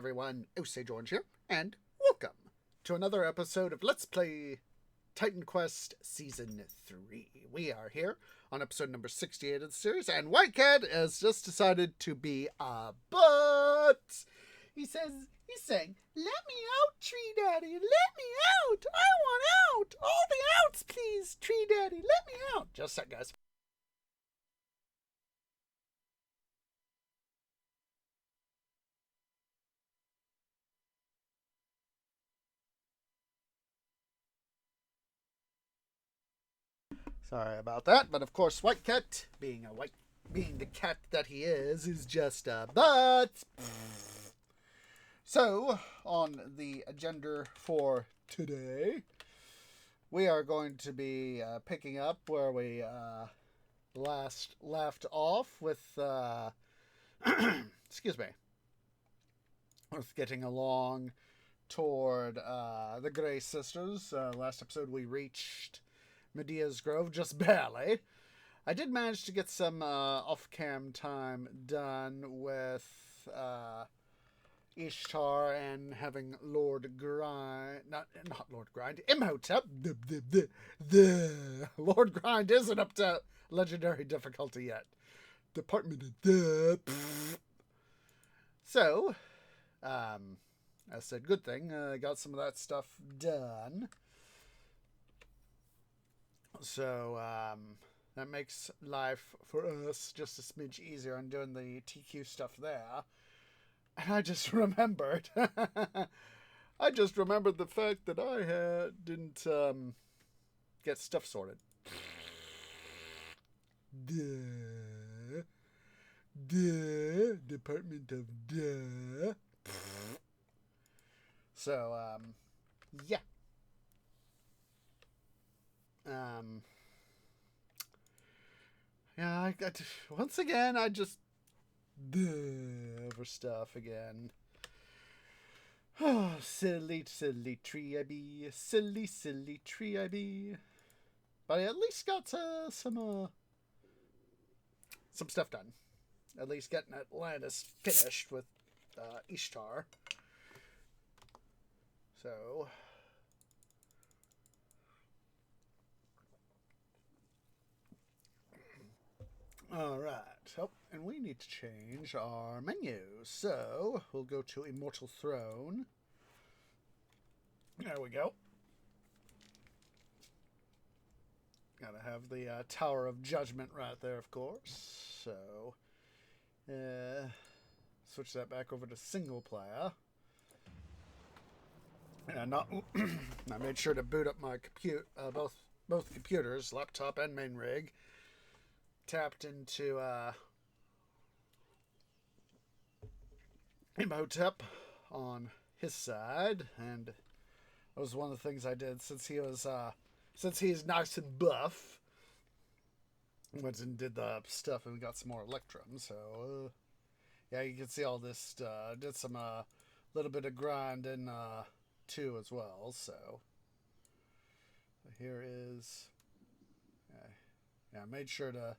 Everyone, Osage Orange here, and welcome to another episode of Let's Play Titan Quest Season 3. We are here on episode number 68 of the series, and White Cat has just decided to be a butt. He's saying, "Let me out, Tree Daddy, let me out! I want out! All the outs, please, Tree Daddy, let me out!" Just a sec, guys. Sorry about that, but of course, White Cat, being the cat that he is just a butt. So, on the agenda for today, we are going to be picking up where we last left off with, excuse me, with getting along toward the Grey Sisters. Last episode we reached Medea's Grove just barely. I did manage to get some off-cam time done with Ishtar and having Lord Grind, not Lord Grind, Imhotep. Lord Grind isn't up to legendary difficulty yet. Department of the. So, I said, good thing I got some of that stuff done. So, that makes life for us just a smidge easier on doing the TQ stuff there. And I just remembered. I just remembered the fact that I didn't get stuff sorted. Duh. Department of Duh. So, yeah. Yeah, I got to, once again, I just over stuff again. Oh, silly tree I be. Silly tree I be. But I at least got some stuff done. At least getting Atlantis finished with Ishtar. So, alright. Oh, and we need to change our menu. So, we'll go to Immortal Throne. There we go. Gotta have the Tower of Judgment right there, of course. So, switch that back over to single player. And I made sure to boot up my both computers, laptop and main rig. Tapped into Imhotep on his side, and that was one of the things I did since he's nice and buff. Went and did the stuff and we got some more Electrum. So yeah, you can see all this. Did some little bit of grind in 2 as well. So here is. Yeah, I made sure to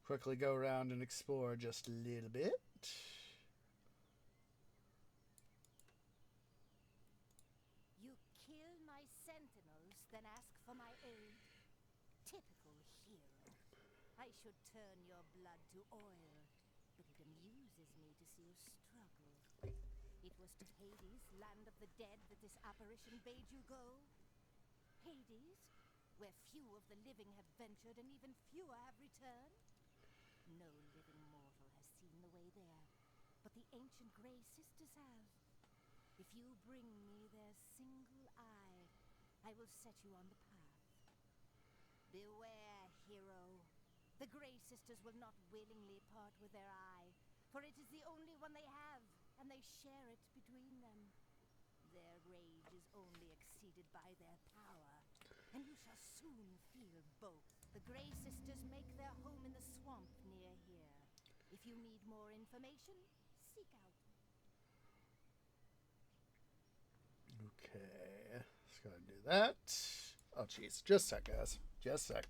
quickly go around and explore just a little bit. You kill my sentinels, then ask for my aid. Typical hero. I should turn your blood to oil, but it amuses me to see you struggle. It was to Hades, land of the dead, that this apparition bade you go? Hades, where few of the living have ventured and even fewer have returned? No living mortal has seen the way there, but the ancient Grey Sisters have. If you bring me their single eye, I will set you on the path. Beware, hero. The Grey Sisters will not willingly part with their eye, for it is the only one they have, and they share it between them. Their rage is only exceeded by their power, and you shall soon feel both. The Grey Sisters make their home in the swamp near here. If you need more information, seek out. Okay, just gotta do that. Oh, jeez. Just a sec, guys. Just a sec.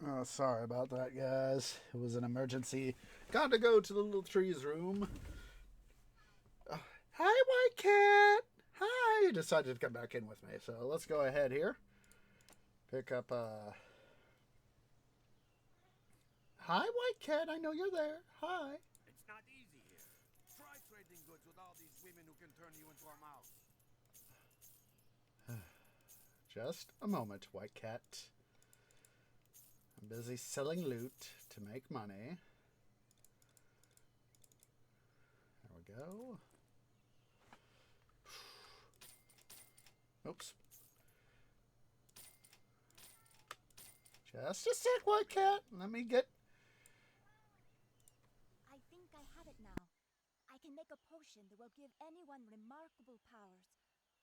Oh, sorry about that, guys. It was an emergency. Got to go to the little tree's room. Hi, White Cat. Hi. You decided to come back in with me, so let's go ahead here. Pick up. Hi, White Cat. I know you're there. Hi. It's not easy here. Try trading goods with all these women who can turn you into a mouse. Just a moment, White Cat. I'm busy selling loot to make money. There we go. Oops. Just a sec, White Cat. Let me get... I think I have it now. I can make a potion that will give anyone remarkable powers.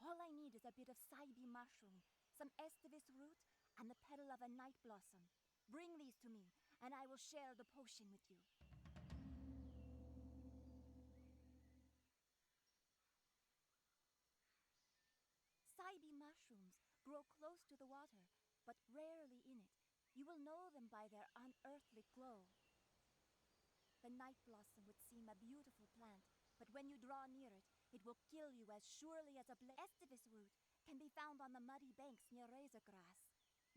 All I need is a bit of Saibi mushroom, some Estivis root, and the petal of a night blossom. Bring these to me, and I will share the potion with you. Saibi mushrooms grow close to the water, but rarely in it. You will know them by their unearthly glow. The night blossom would seem a beautiful plant, but when you draw near it, it will kill you as surely as a Estivis root can be found on the muddy banks near razor grass.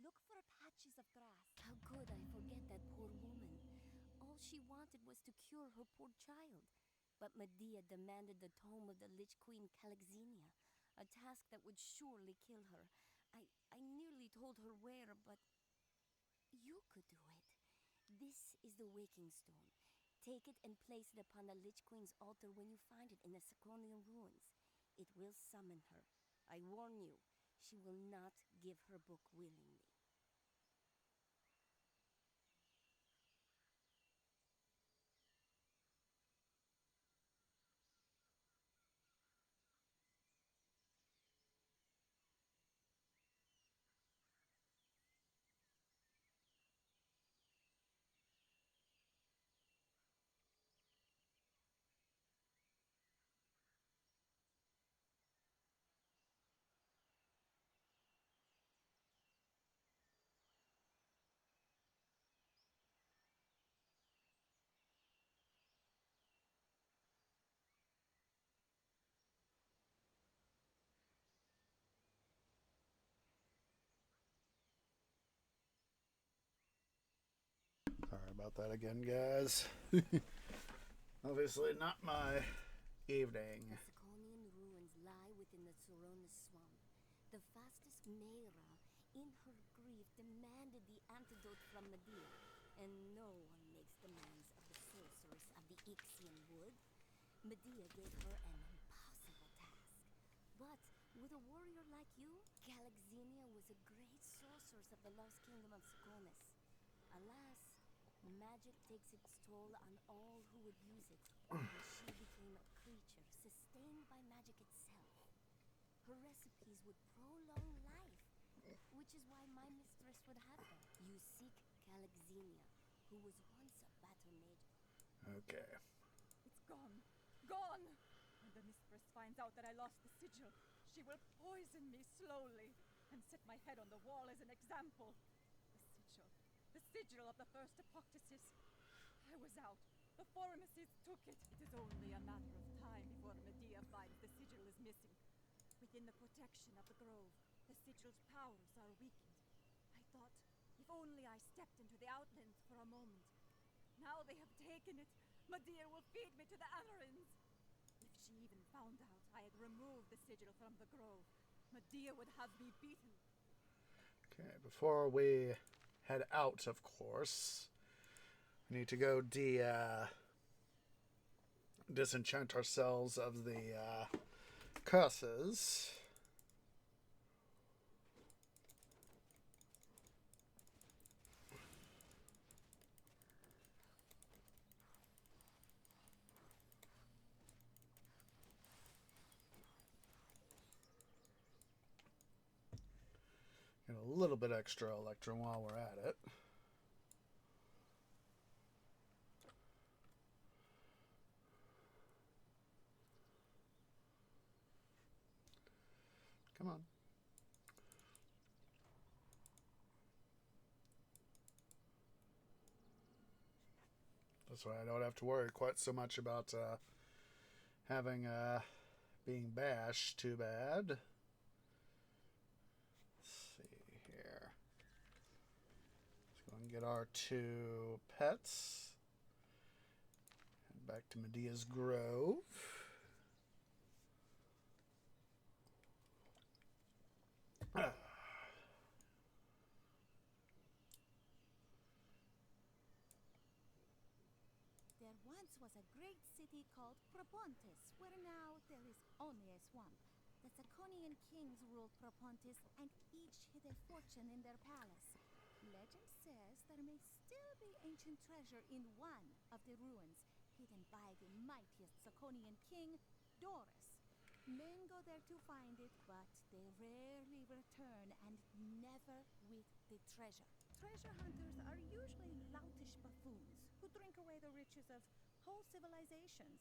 Look for patches of grass. How could I forget that poor woman? All she wanted was to cure her poor child. But Medea demanded the tome of the Lich Queen Calixenia, a task that would surely kill her. I nearly told her where, but you could do it. This is the Waking Stone. Take it and place it upon the Lich Queen's altar when you find it in the Sacronian ruins. It will summon her. I warn you, she will not give her book willingly. Sorry about that again, guys. Obviously not my evening. The Saconian ruins lie within the Suronis swamp. The fastest Meira, in her grief, demanded the antidote from Medea, and no one makes demands of the sorceress of the Ixian wood. Medea gave her an impossible task. But with a warrior like you, Calixenia was a great sorceress of the lost kingdom of Saconis. Alas, magic takes its toll on all who would use it, and she became a creature sustained by magic itself. Her recipes would prolong life, which is why my mistress would have them. You seek Calixenia, who was once a battle mage. Okay. It's gone. Gone! When the mistress finds out that I lost the sigil, she will poison me slowly and set my head on the wall as an example. The sigil of the first Apoctasis. I was out. The Formices took it. It is only a matter of time before Medea finds the sigil is missing. Within the protection of the grove, the sigil's powers are weakened. I thought, if only I stepped into the outlands for a moment. Now they have taken it. Medea will feed me to the Anorins. If she even found out I had removed the sigil from the grove, Medea would have me beaten. Okay, before we head out, of course, we need to go disenchant ourselves of the curses. Get a little bit extra electrum while we're at it. Come on. That's why I don't have to worry quite so much about having being bashed too bad. Let's see here. Let's go and get our 2 pets. Head back to Medea's Grove. There once was a great city called Propontis, where now there is only a swamp. The Saconian kings ruled Propontis, and each hid a fortune in their palace. Legend says there may still be ancient treasure in one of the ruins, hidden by the mightiest Saconian king, Doris. Men go there to find it, but they rarely return, and never with the treasure. Treasure hunters are usually loutish buffoons who drink away the riches of whole civilizations.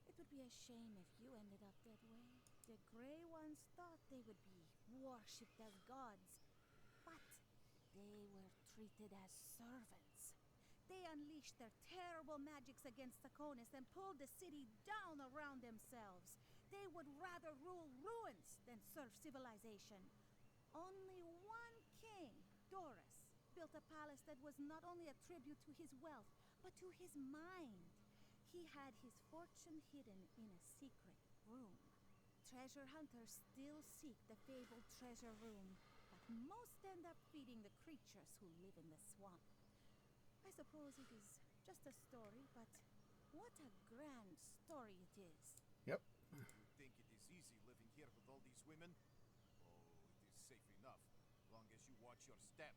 It would be a shame if you ended up that way. The Grey Ones thought they would be worshipped as gods, but they were treated as servants. They unleashed their terrible magics against Saconis and pulled the city down around themselves. They would rather rule ruins than serve civilization. Only one king, Doris, built a palace that was not only a tribute to his wealth, but to his mind. He had his fortune hidden in a secret room. Treasure hunters still seek the fabled treasure room, but most end up feeding the creatures who live in the swamp. I suppose it is just a story, but what a grand story it is. Yep. You think it is easy living here with all these women? Oh, it is safe enough, long as you watch your step.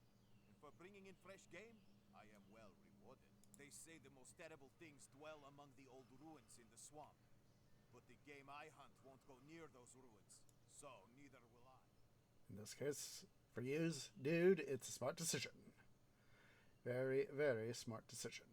And for bringing in fresh game, I am well rewarded. They say the most terrible things dwell among the old ruins in the swamp. But the game I hunt won't go near those ruins, so neither will I. In this case, for you, dude, it's a smart decision. Very, very smart decision.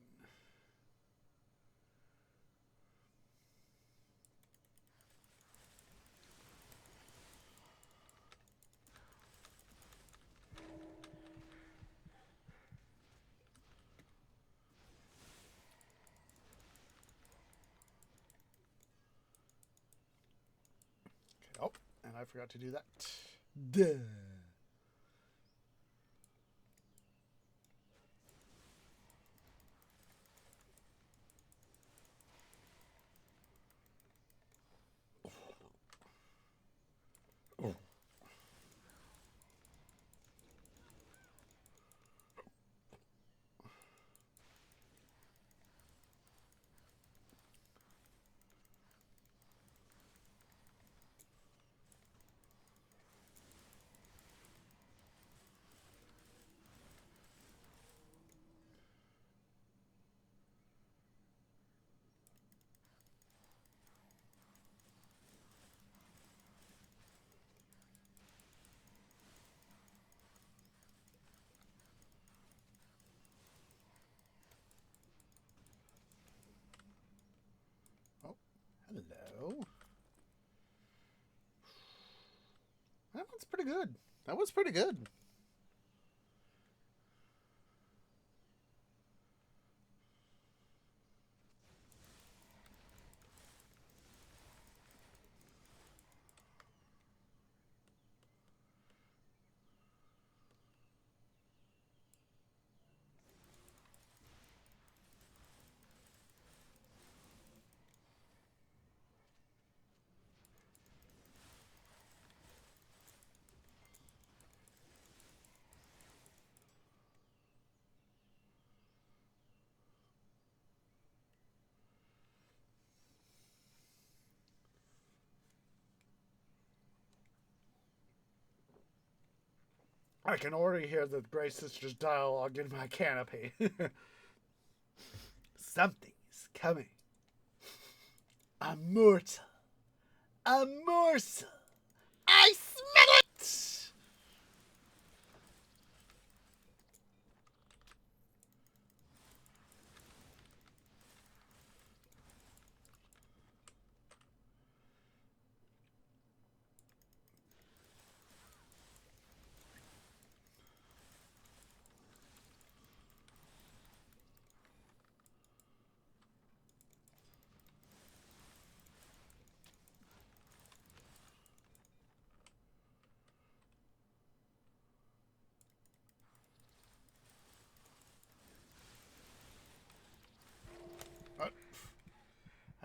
Oh, and I forgot to do that. Duh. Oh. Hello. That one's pretty good. That was pretty good. I can already hear the Grey Sisters' dialogue in my canopy. Something is coming. A mortal. A morsel. I smell it!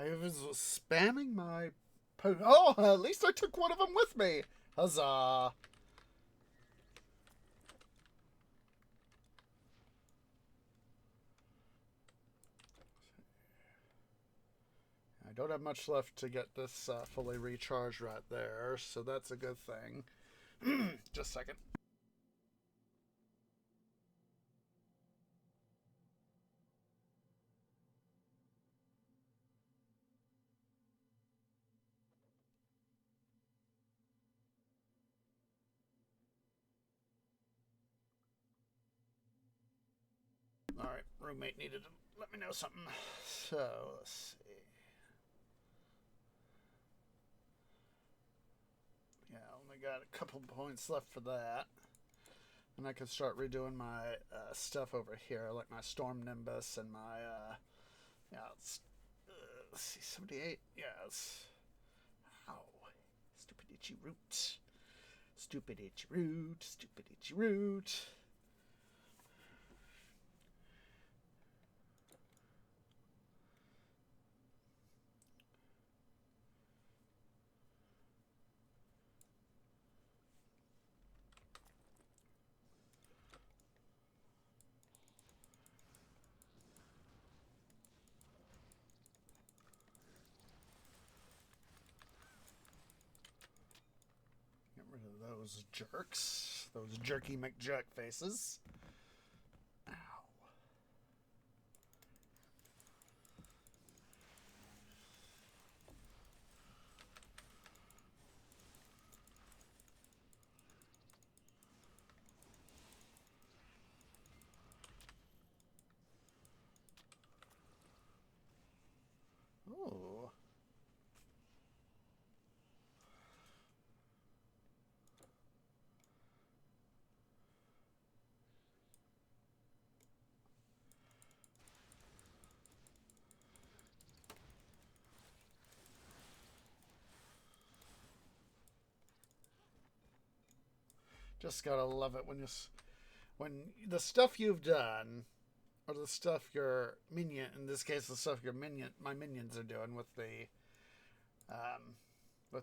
I was spamming my... Oh, at least I took one of them with me. Huzzah. I don't have much left to get this fully recharged right there, so that's a good thing. Just a second. Alright, roommate needed to let me know something. So, let's see. Yeah, only got a couple points left for that. And I can start redoing my stuff over here, like my Storm Nimbus and my, yeah, let's see, 78. Yeah, it's... Ow. Stupid itchy root. Stupid itchy root. Stupid itchy root. Get rid of those jerks. Those jerky McJerk faces. Ow. Ooh. Just gotta love it when the stuff you've done, or the stuff your minion, in this case, the stuff my minions are doing with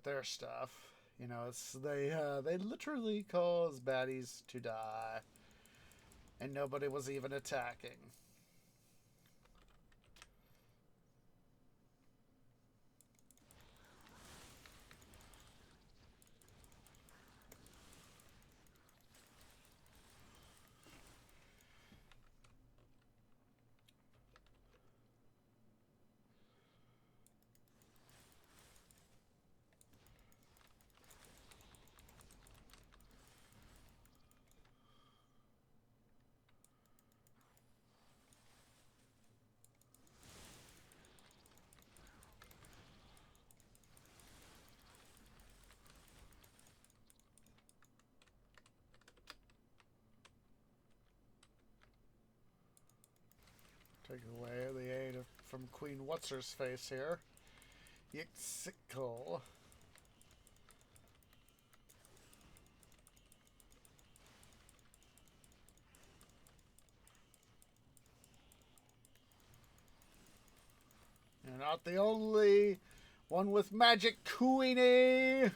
their stuff. You know, they literally cause baddies to die, and nobody was even attacking. Take away the aid from Queen What's-Her-Face here. Yixical. You're not the only one with magic, Queenie!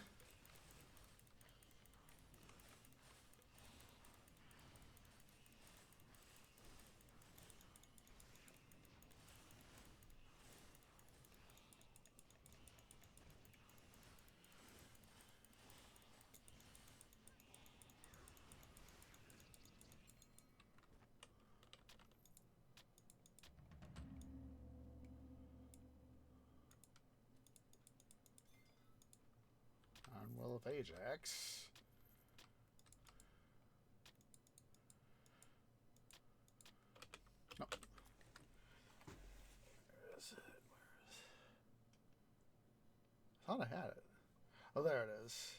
Will of Ajax. No. Where is it? I thought I had it. Oh, there it is.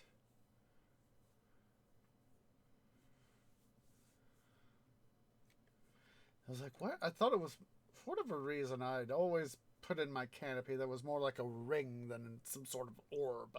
I was like, what? I thought it was, for whatever reason, I'd always put in my canopy that was more like a ring than some sort of orb.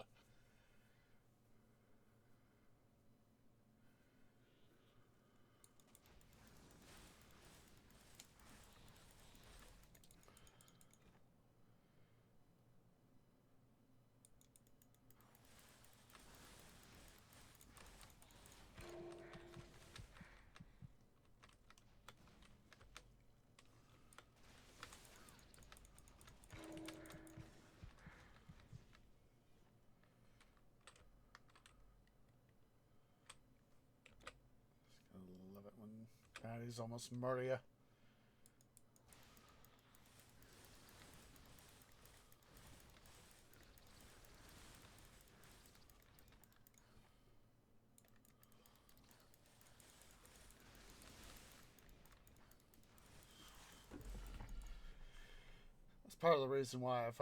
God, he's almost murder you. That's part of the reason why I've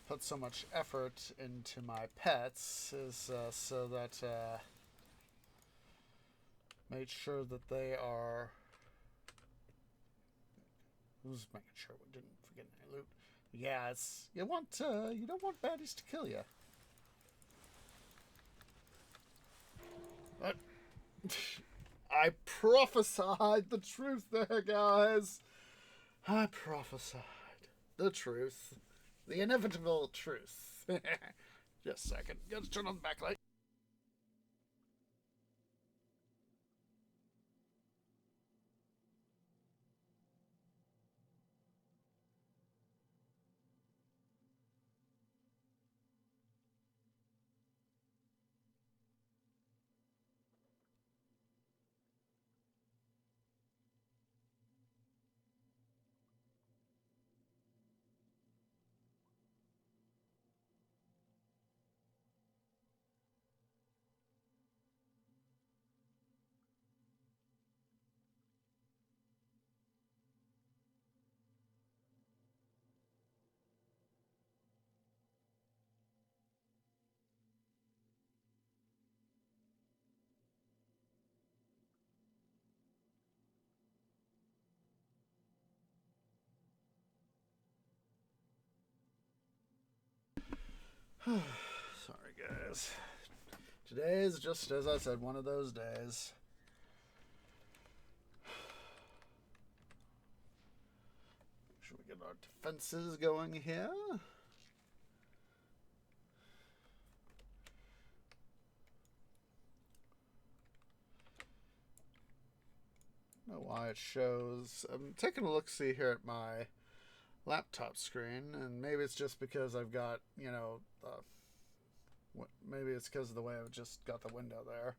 put so much effort into my pets, is so that made sure that they are. Who's making sure we didn't forget any loot? Yeah, it's you don't want baddies to kill you. But I prophesied the truth there, guys. I prophesied the truth, the inevitable truth. Just a second. Gotta turn on the backlight. Sorry, guys. Today is just, as I said, one of those days. Should we get our defenses going here? I don't know why it shows. I'm taking a look-see here at my laptop screen, and maybe it's just because I've got, maybe it's because of the way I've just got the window there.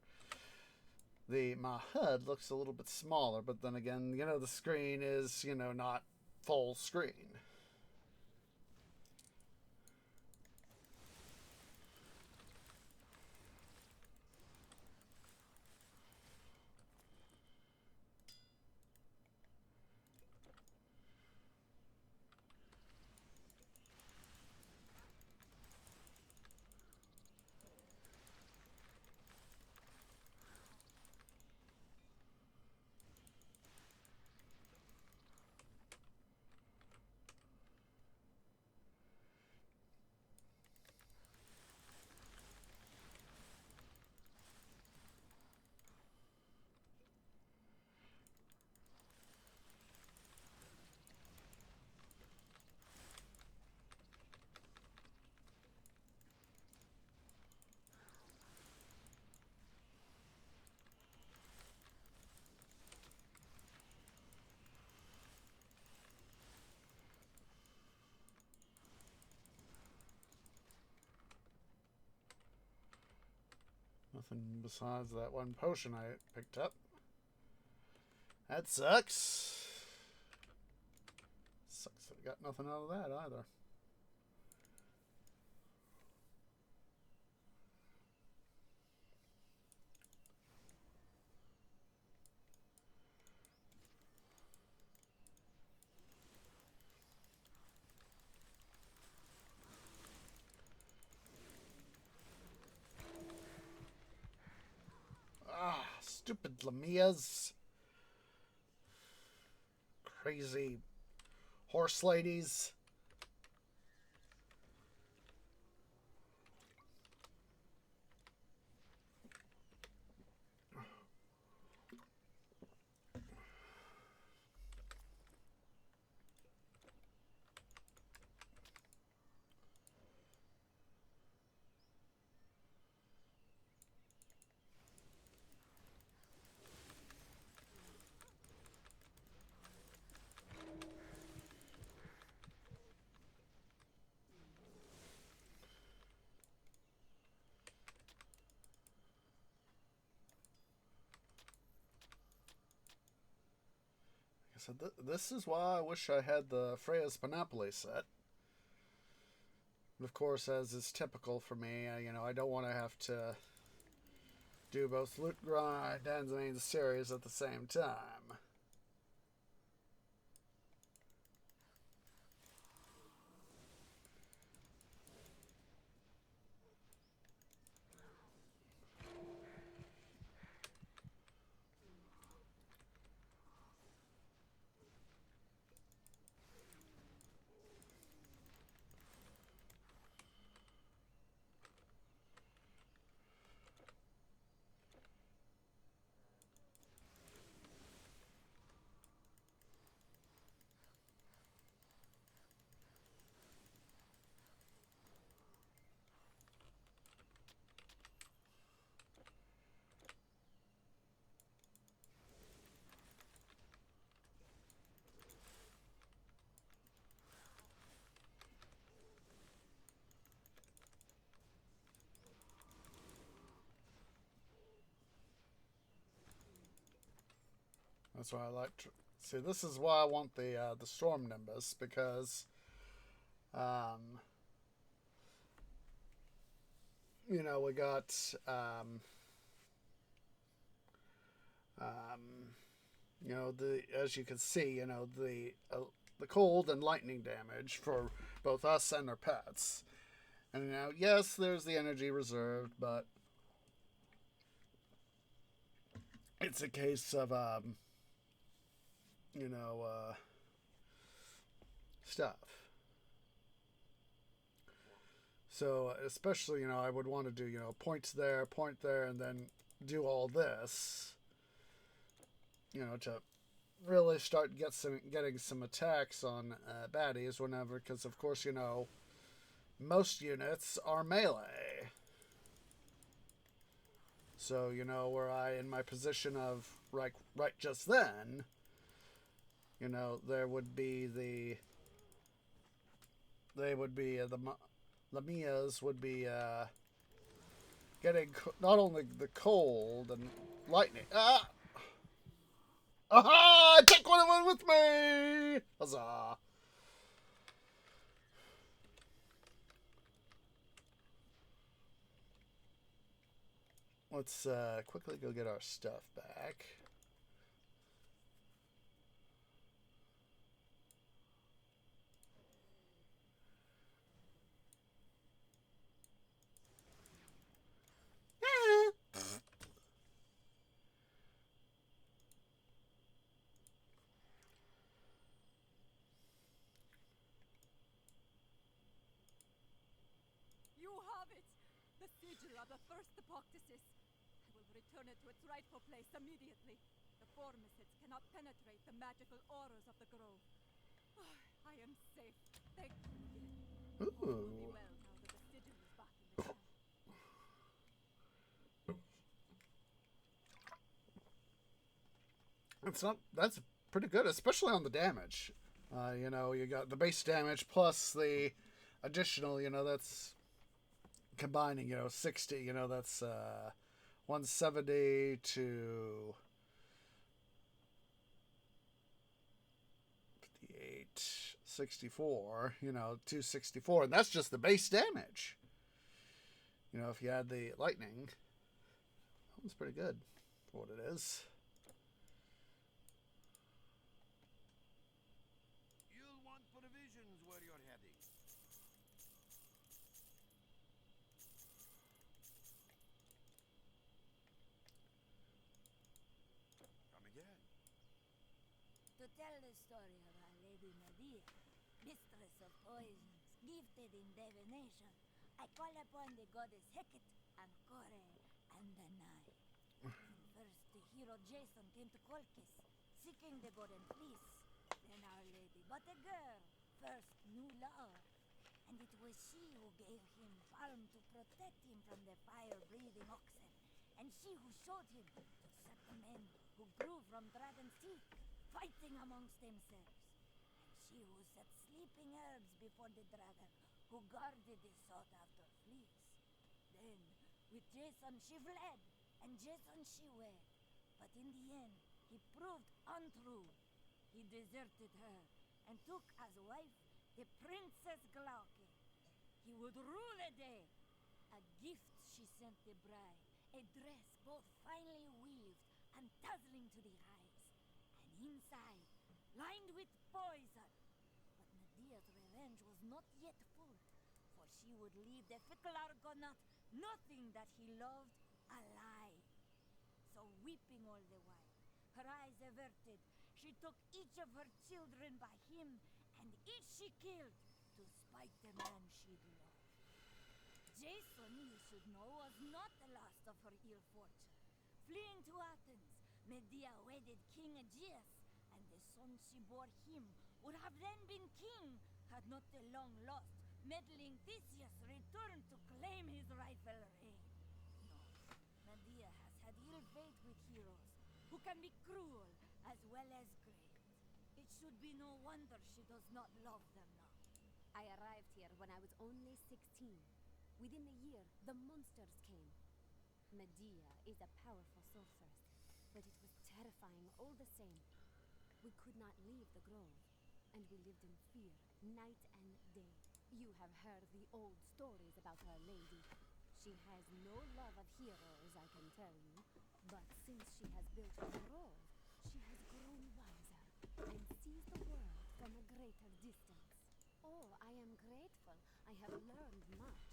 My HUD looks a little bit smaller, but then again, the screen is, not full screen. Nothing besides that one potion I picked up. That sucks. Sucks that I got nothing out of that either. Stupid Lamias. Crazy horse ladies. So this is why I wish I had the Freya's Panoply set. Of course, as is typical for me, I don't want to have to do both loot grind and the main series at the same time. That's why I like to see. This is why I want the Storm Nimbus, because we got the, as you can see, the cold and lightning damage for both us and our pets. And yes, there's the energy reserved, but it's a case of stuff. So especially, I would want to do, point there, and then do all this, to really start getting some attacks on baddies whenever, because of course, most units are melee. So, were I in my position of right just then, there would be the Lamias would be getting not only the cold and lightning. Ah! Aha! I took one of them with me! Huzzah! Let's quickly go get our stuff back. You have it! The sigil of the first Apoctasis. I will return it to its rightful place immediately. The Formicids cannot penetrate the magical auras of the grove. I am safe. Thank you again. All will be well now that the sigil is back in the camp. That's pretty good, especially on the damage. You got the base damage plus the additional, that's combining, 60, that's 170 to 58, 64, 264, and that's just the base damage. If you add the lightning, that one's pretty good for what it is. You'll want provisions where you're heading. Come again. To tell the story of our Lady Medea, mistress of poisons, gifted in divination, I call upon the goddess Hecate and Kore and the night. First, the hero Jason came to Colchis, seeking the golden fleece. Then Our Lady, but a girl, first knew love. And it was she who gave him balm to protect him from the fire-breathing oxen. And she who showed him to set the men who grew from dragon's teeth, fighting amongst themselves. And she who set sleeping herbs before the dragon, who guarded the sought-after fleece. Then, with Jason she fled, and Jason she wed. But in the end, he proved untrue. he deserted her and took as wife the Princess Glauke. He would rule a day. A gift she sent the bride, a dress both finely weaved and dazzling to the eyes, and inside, lined with poison. But Medea's revenge was not yet full, for she would leave the fickle Argonaut nothing that he loved alive. So weeping all the while, her eyes averted, she took each of her children by him, and each she killed to spite the man she'd loved. Jason, you should know, was not the last of her ill fortune. Fleeing to Athens, Medea wedded King Aegeus, and the son she bore him would have then been king had not the long-lost, meddling Theseus returned to claim his rightful reign. No, Medea has had ill fate with heroes, who can be cruel as well as great. It should be no wonder she does not love them now. I arrived here when I was only 16. Within a year, the monsters came. Medea is a powerful sorceress, but it was terrifying all the same. We could not leave the grove, and we lived in fear, night and day. You have heard the old stories about our lady. She has no love of heroes, I can tell you, but since she has built her grove, she has grown wiser, and sees the world from a greater distance. Oh, I am grateful. I have learned much.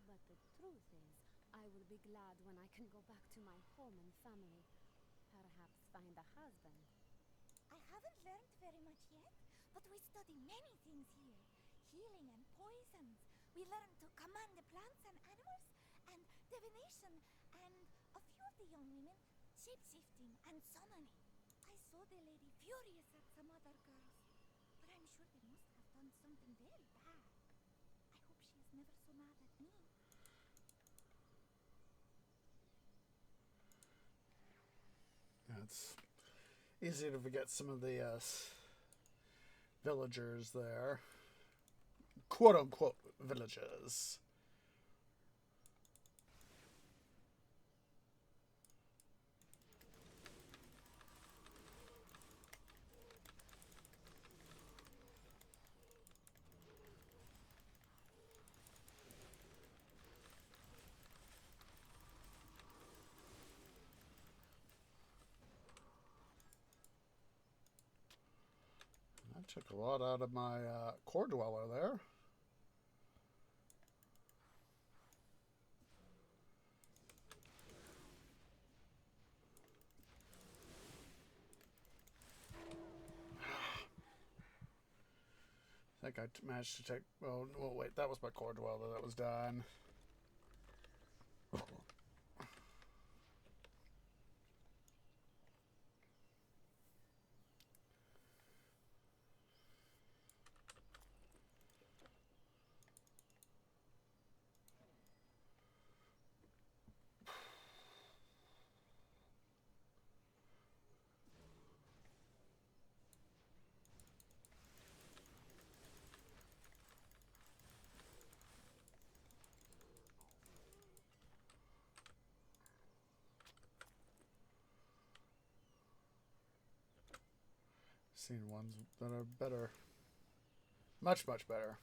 But the truth is, I will be glad when I can go back to my home and family. Perhaps find a husband. I haven't learned very much yet, but we study many things here. Healing and poisons. We learn to command the plants and animals, and divination, and a few of the young women, shape-shifting and summoning. I saw the lady furious at some other girls, but I'm sure they must have done something very bad. I hope she is never so mad at me. It's easy to forget some of the villagers there. Quote unquote villagers. I took a lot out of my core dweller there. I think I managed to take... Well, wait, that was my core dweller that was done. Seen ones that are better. Much, much better.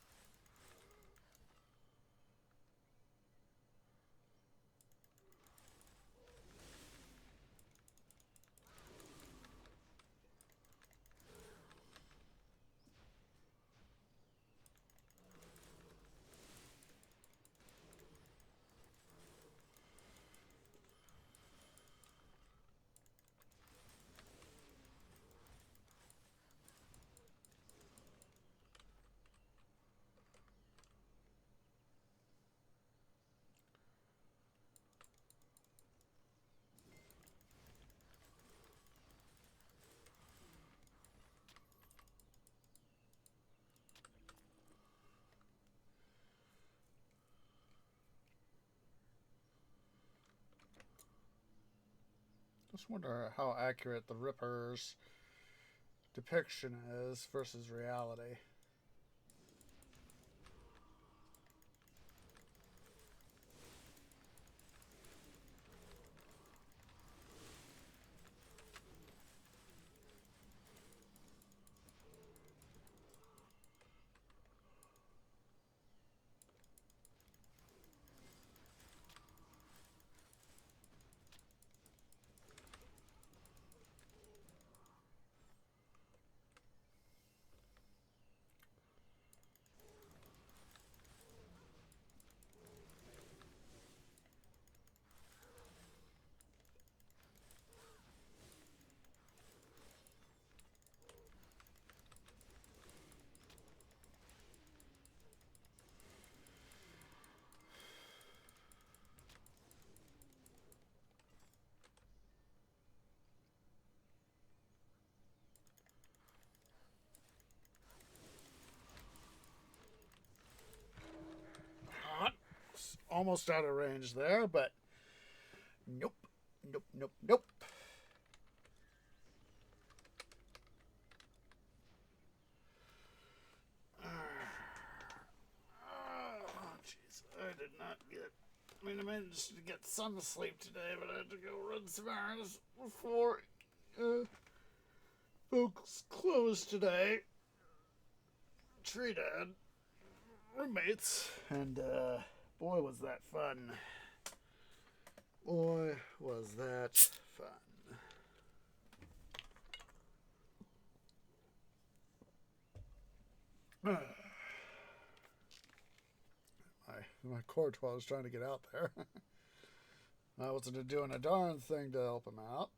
Just wonder how accurate the Ripper's depiction is versus reality. almost out of range there, but nope. Nope, nope, nope. Oh, jeez. I did not get... I mean, I managed to get some sleep today, but I had to go run some errands before folks closed today. Treated roommates, and boy, was that fun. Boy, was that fun. My cord while I was trying to get out there. I wasn't doing a darn thing to help him out.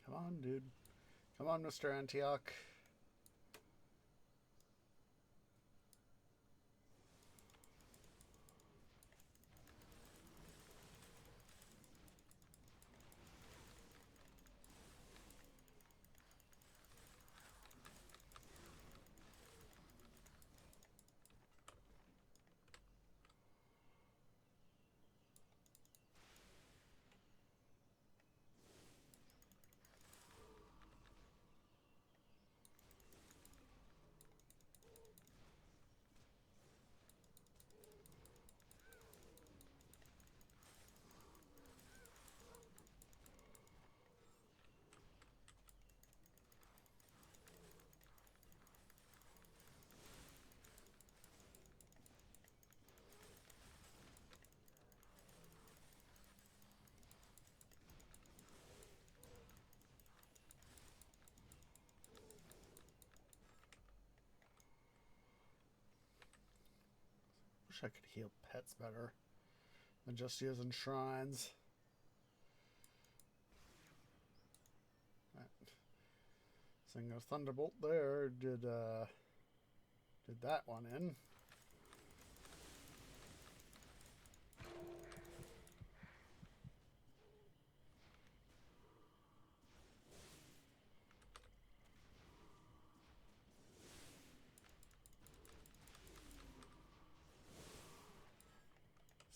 Come on, dude. Come on, Mr. Antioch. Wish I could heal pets better than just using shrines. Seeing a thunderbolt there did that one in.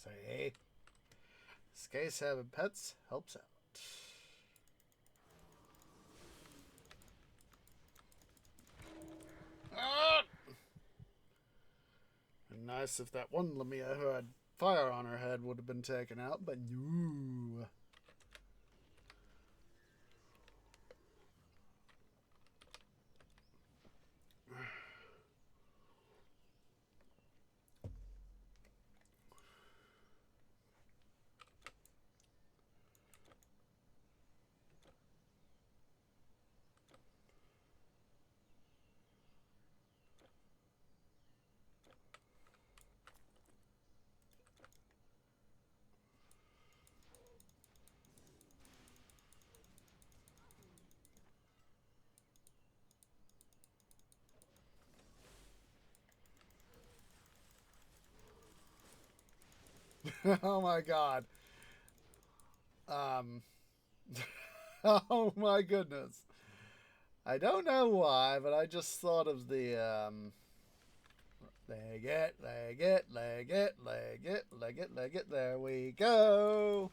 Say, this case having pets helps out. Ah! And nice if that one Lamia who had fire on her head would have been taken out, but no. Oh my god. Oh my goodness. I don't know why, but I just thought of the leg it, leg it, leg it, leg it, leg it, leg it. There we go.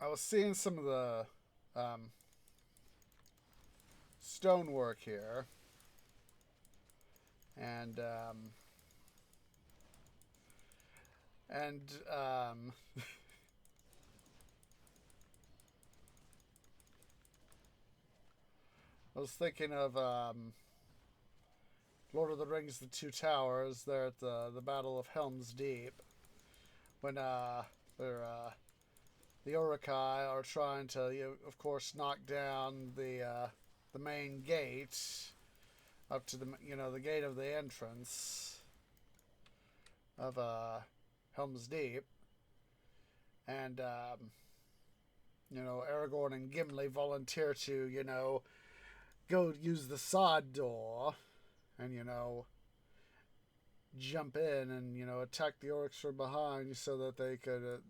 I was seeing some of the stonework here, and I was thinking of Lord of the Rings: The Two Towers. There at the Battle of Helm's Deep, when they're the Urukai are trying to, of course, knock down the main gate up to the gate of the entrance of Helm's Deep, and Aragorn and Gimli volunteer to go use the side door and jump in and attack the orcs from behind so that they could.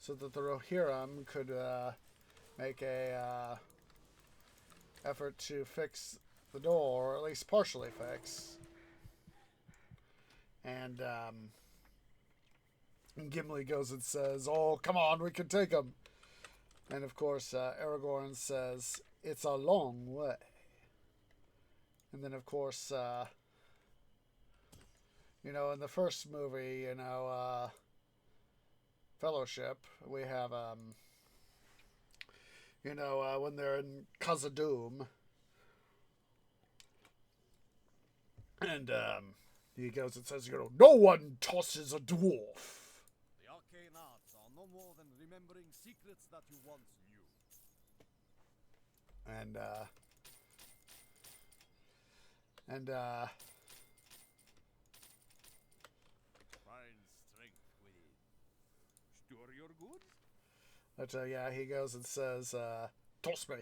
So that the Rohirrim could make a effort to fix the door, or at least partially fix. And Gimli goes and says, "Oh, come on, we can take him." And of course, Aragorn says, "It's a long way." And then, of course, in the first movie, Fellowship, we have when they're in Khazad-dûm, and he goes and says, "No one tosses a dwarf." The arcane arts are no more than remembering secrets that you once knew. And Find strength within. Store your goods? but yeah, he goes and says, "Toss me.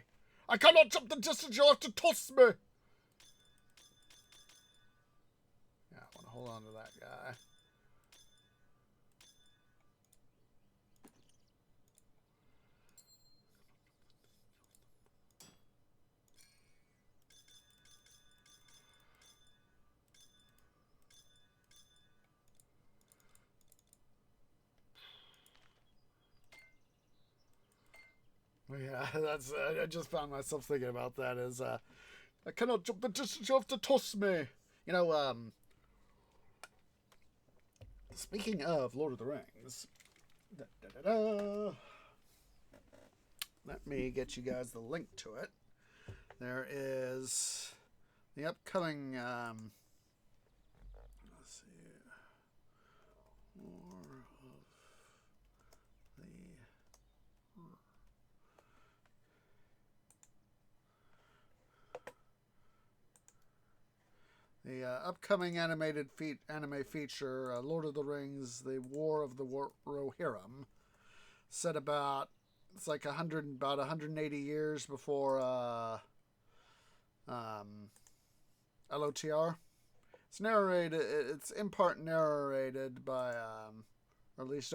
I cannot jump the distance. You'll have to toss me." Yeah, I want to hold on to that guy. Yeah, that's. I just found myself thinking about that. I cannot jump the distance. You have to toss me. Speaking of Lord of the Rings, let me get you guys the link to it. There is the upcoming. Let's see. More of the upcoming anime feature, Lord of the Rings: The War of the Rohirrim, set about 180 years before LOTR. It's narrated. It's in part narrated by, or at least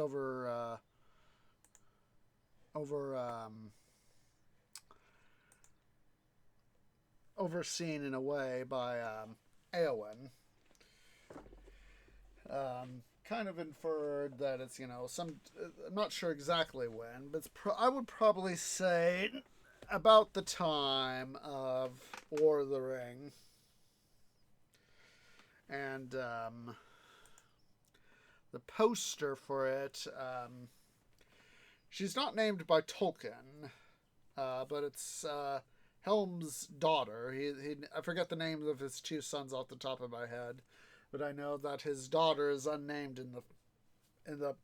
overseen in a way by Eowyn. Kind of inferred that it's I'm not sure exactly when, but I would probably say about the time of War of the Ring. And the poster for it, she's not named by Tolkien, but it's Helm's daughter. I forget the names of his two sons off the top of my head, but I know that his daughter is unnamed in the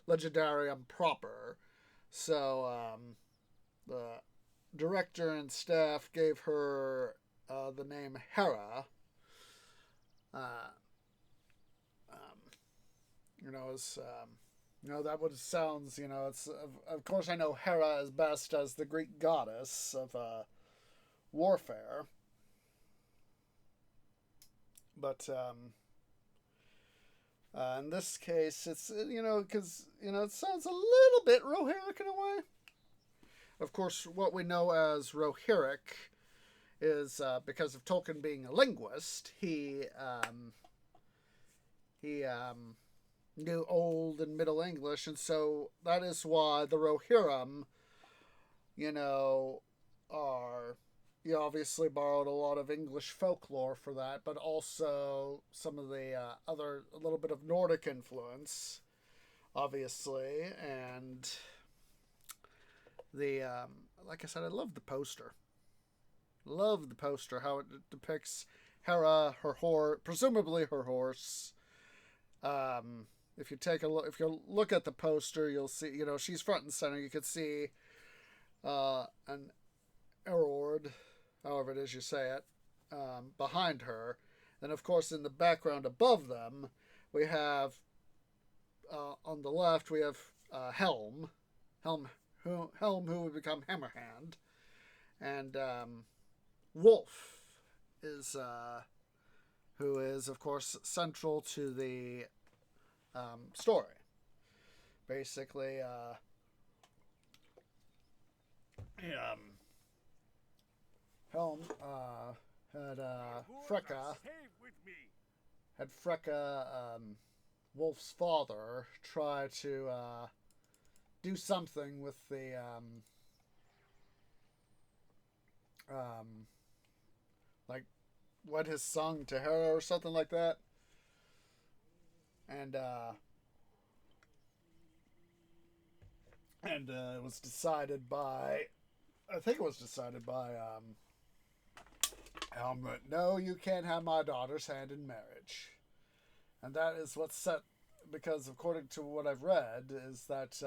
Legendarium proper. So the director and staff gave her the name Hera. That what it sounds. It's of course I know Hera is best as the Greek goddess of warfare, but in this case, it's because it sounds a little bit Rohirric in a way. of course, what we know as Rohirric is because of Tolkien being a linguist, he knew Old and Middle English, and so that is why the Rohirrim, you know, are, you obviously borrowed a lot of English folklore for that, but also some of the a little bit of Nordic influence, obviously, and the like I said, I love the poster. Love the poster, how it depicts Hera, presumably her horse. If you take a look, if you look at the poster, you'll see, you know, she's front and center. You can see an Erord, however it is you say it, behind her. And of course, in the background above them, we have on the left we have Helm, who would become Hammerhand, and Wolf is who is of course central to the story. Basically, Helm had Freka, Wolf's father, try to do something with the like wed his son to Hera or something like that, and it was decided by, I think it was decided by Helm that no, you can't have my daughter's hand in marriage, and that is what's set, because according to what I've read is that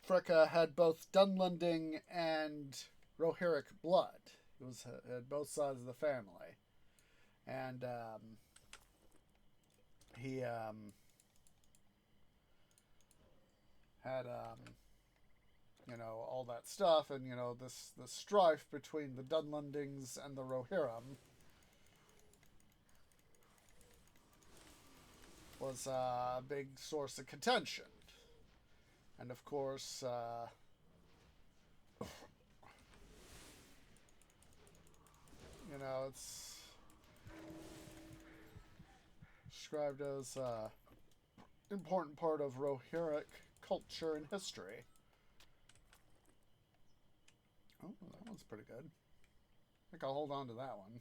Fricka had both Dunlending and Rohirric blood. It was had both sides of the family, and he had you know, all that stuff, and you know, this strife between the Dunlendings and the Rohirrim was a big source of contention, and of course you know, it's described as an important part of Rohirric culture and history. Oh, that one's pretty good. I think I'll hold on to that one.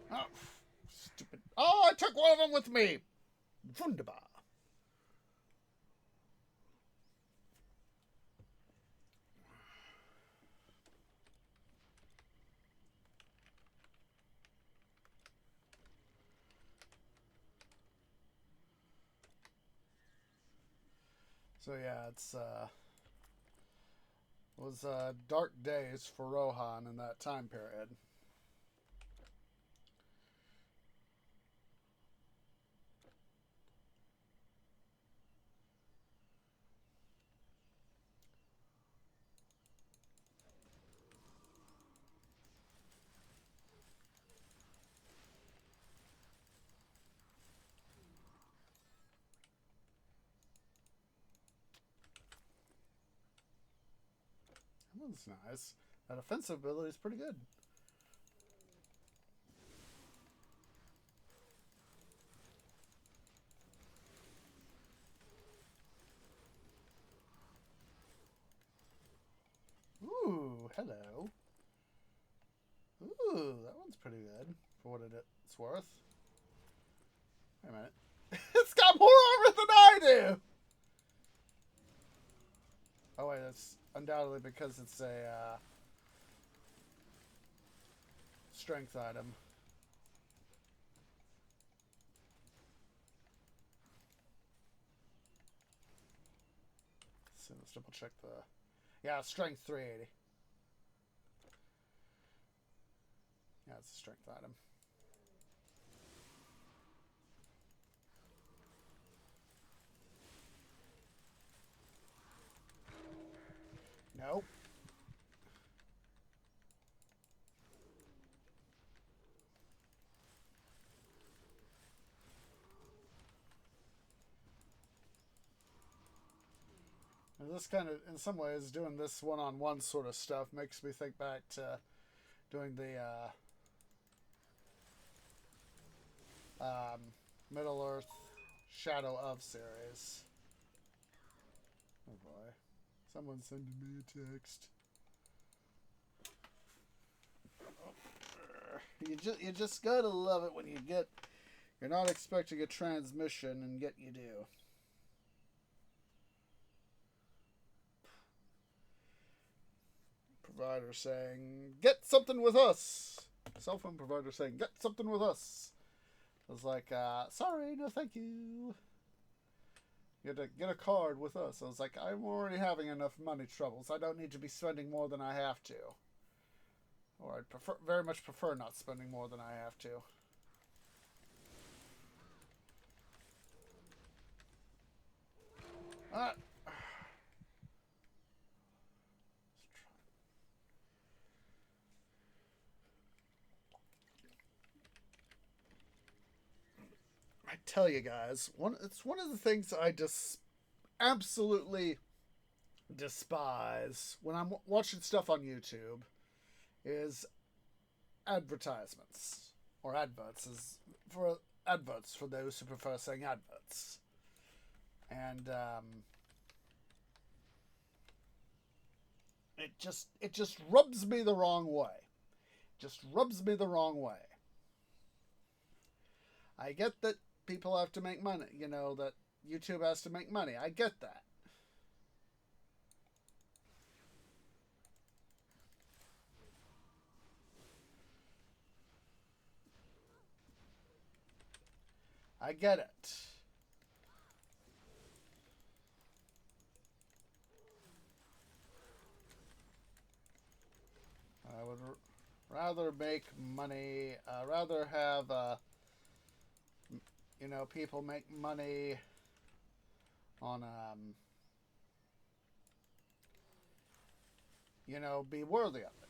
Oh, stupid. Oh, I took one of them with me! Wunderbar. So yeah, it was dark days for Rohan in that time period. That was nice. That offensive ability is pretty good. Ooh, hello. Ooh, that one's pretty good for what it's worth. Wait a minute. It's got more armor than I do! Oh wait, that's undoubtedly because it's a strength item. So let's double check the... Yeah, strength 380. Yeah, it's a strength item. Nope. And this kind of, in some ways, doing this one-on-one sort of stuff makes me think back to doing the Middle Earth Shadow of series. Oh boy. Someone's sending me a text. You just gotta love it when you're not expecting a transmission and yet you do. Provider saying, "Get something with us." Cell phone provider saying, "Get something with us." I was like, sorry, no thank you. You had to get a card with us. I was like, I'm already having enough money troubles. I don't need to be spending more than I have to. Or I'd very much prefer not spending more than I have to. I tell you guys, it's one of the things I just absolutely despise when I'm watching stuff on YouTube is advertisements or adverts for those who prefer saying adverts. And it just rubs me the wrong way. Just rubs me the wrong way. I get that people have to make money, that YouTube has to make money. I get that. I get it. I would rather make money, rather have, people make money on, be worthy of it.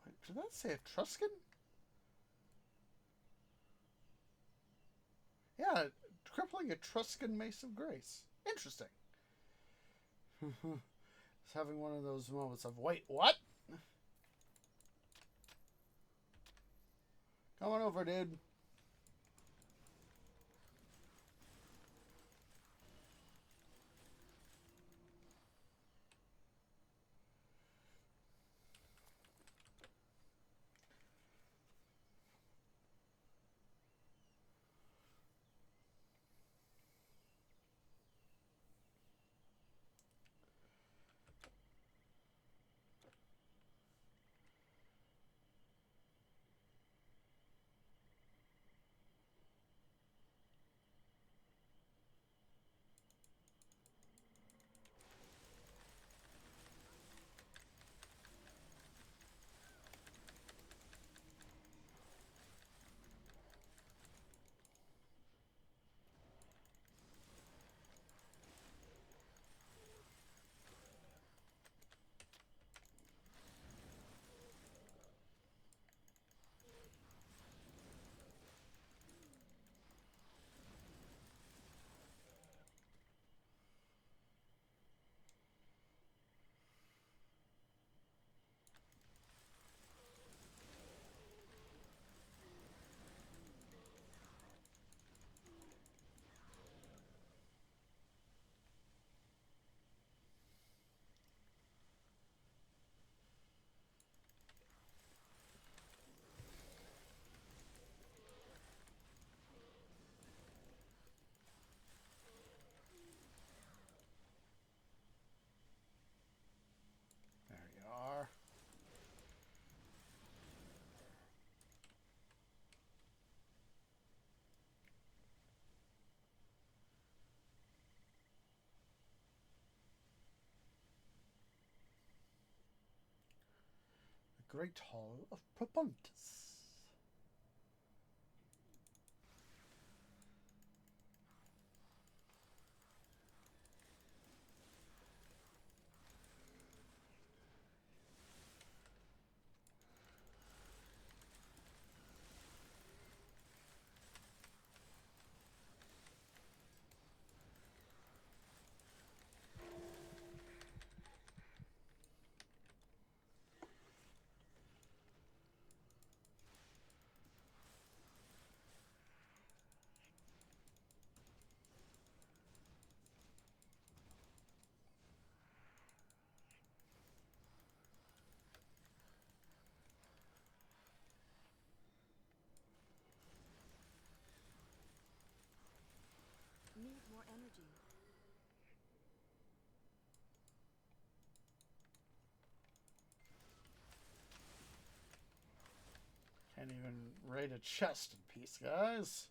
Wait, did that say Etruscan? Yeah, crippling Etruscan Mace of Grace. Interesting. It's having one of those moments of, wait, what? Come on over, dude. Great Hall of Propontis. Need more energy. Can't even raid a chest in peace, guys.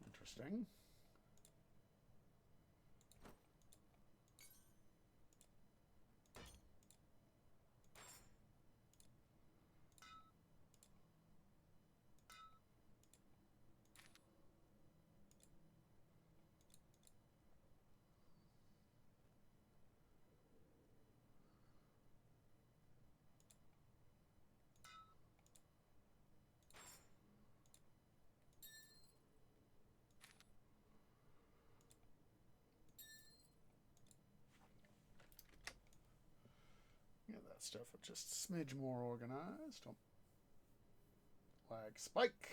Interesting. Yeah, that stuff are just a smidge more organized. Oh. Lag spike.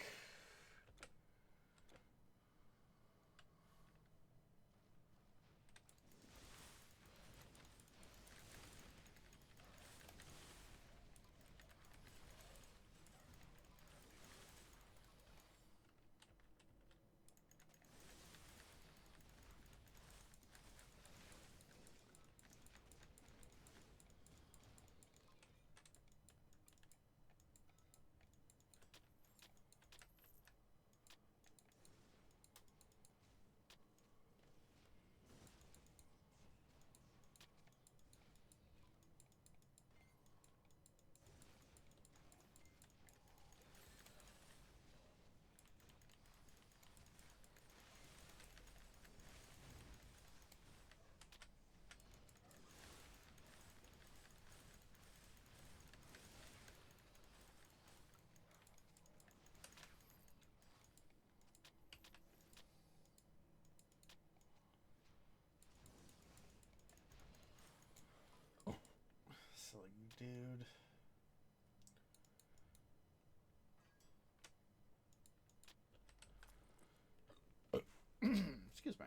Silly dude. Excuse me.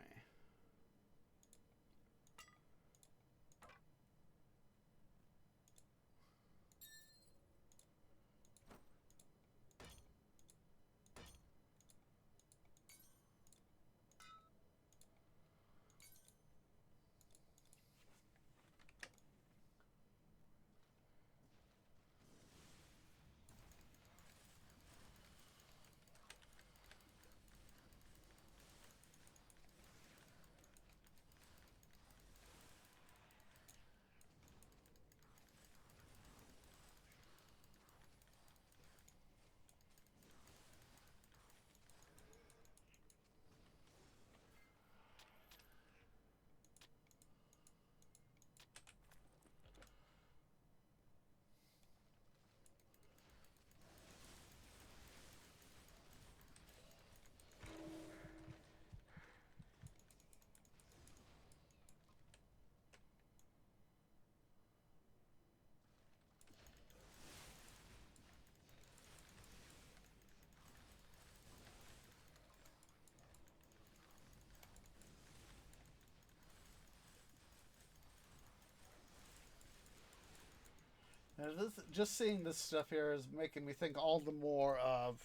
Just seeing this stuff here is making me think all the more of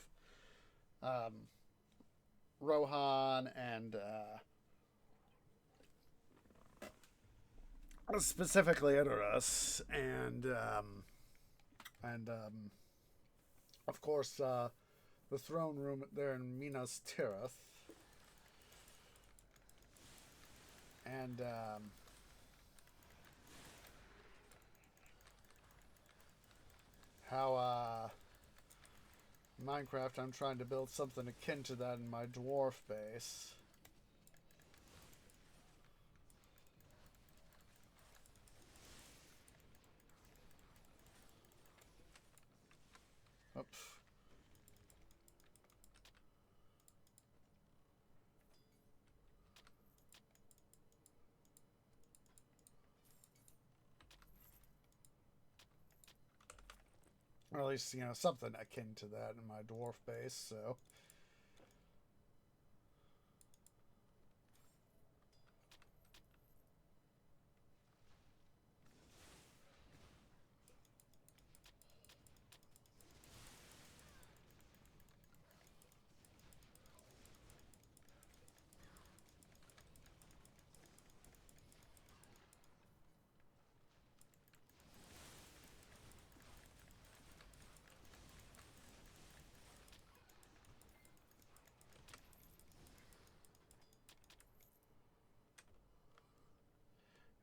um, Rohan and specifically Idris and of course the throne room there in Minas Tirith, and how Minecraft I'm trying to build something akin to that in my dwarf base. Oops. Or at least, something akin to that in my dwarf base, so.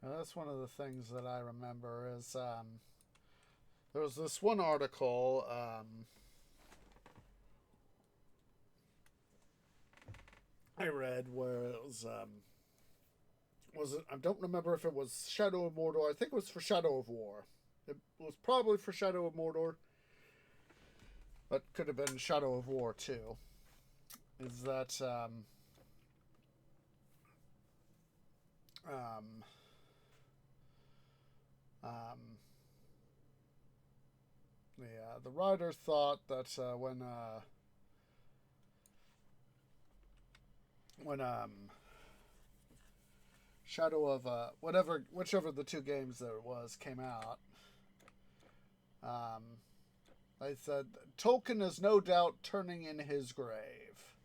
Now, that's one of the things that I remember is there was this one article I read where it was it, I don't remember if it was Shadow of Mordor. I think it was for Shadow of War. It was probably for Shadow of Mordor, but could have been Shadow of War too. Is that um, the writer thought that when Shadow of whichever the two games there was came out, they said Tolkien is no doubt turning in his grave.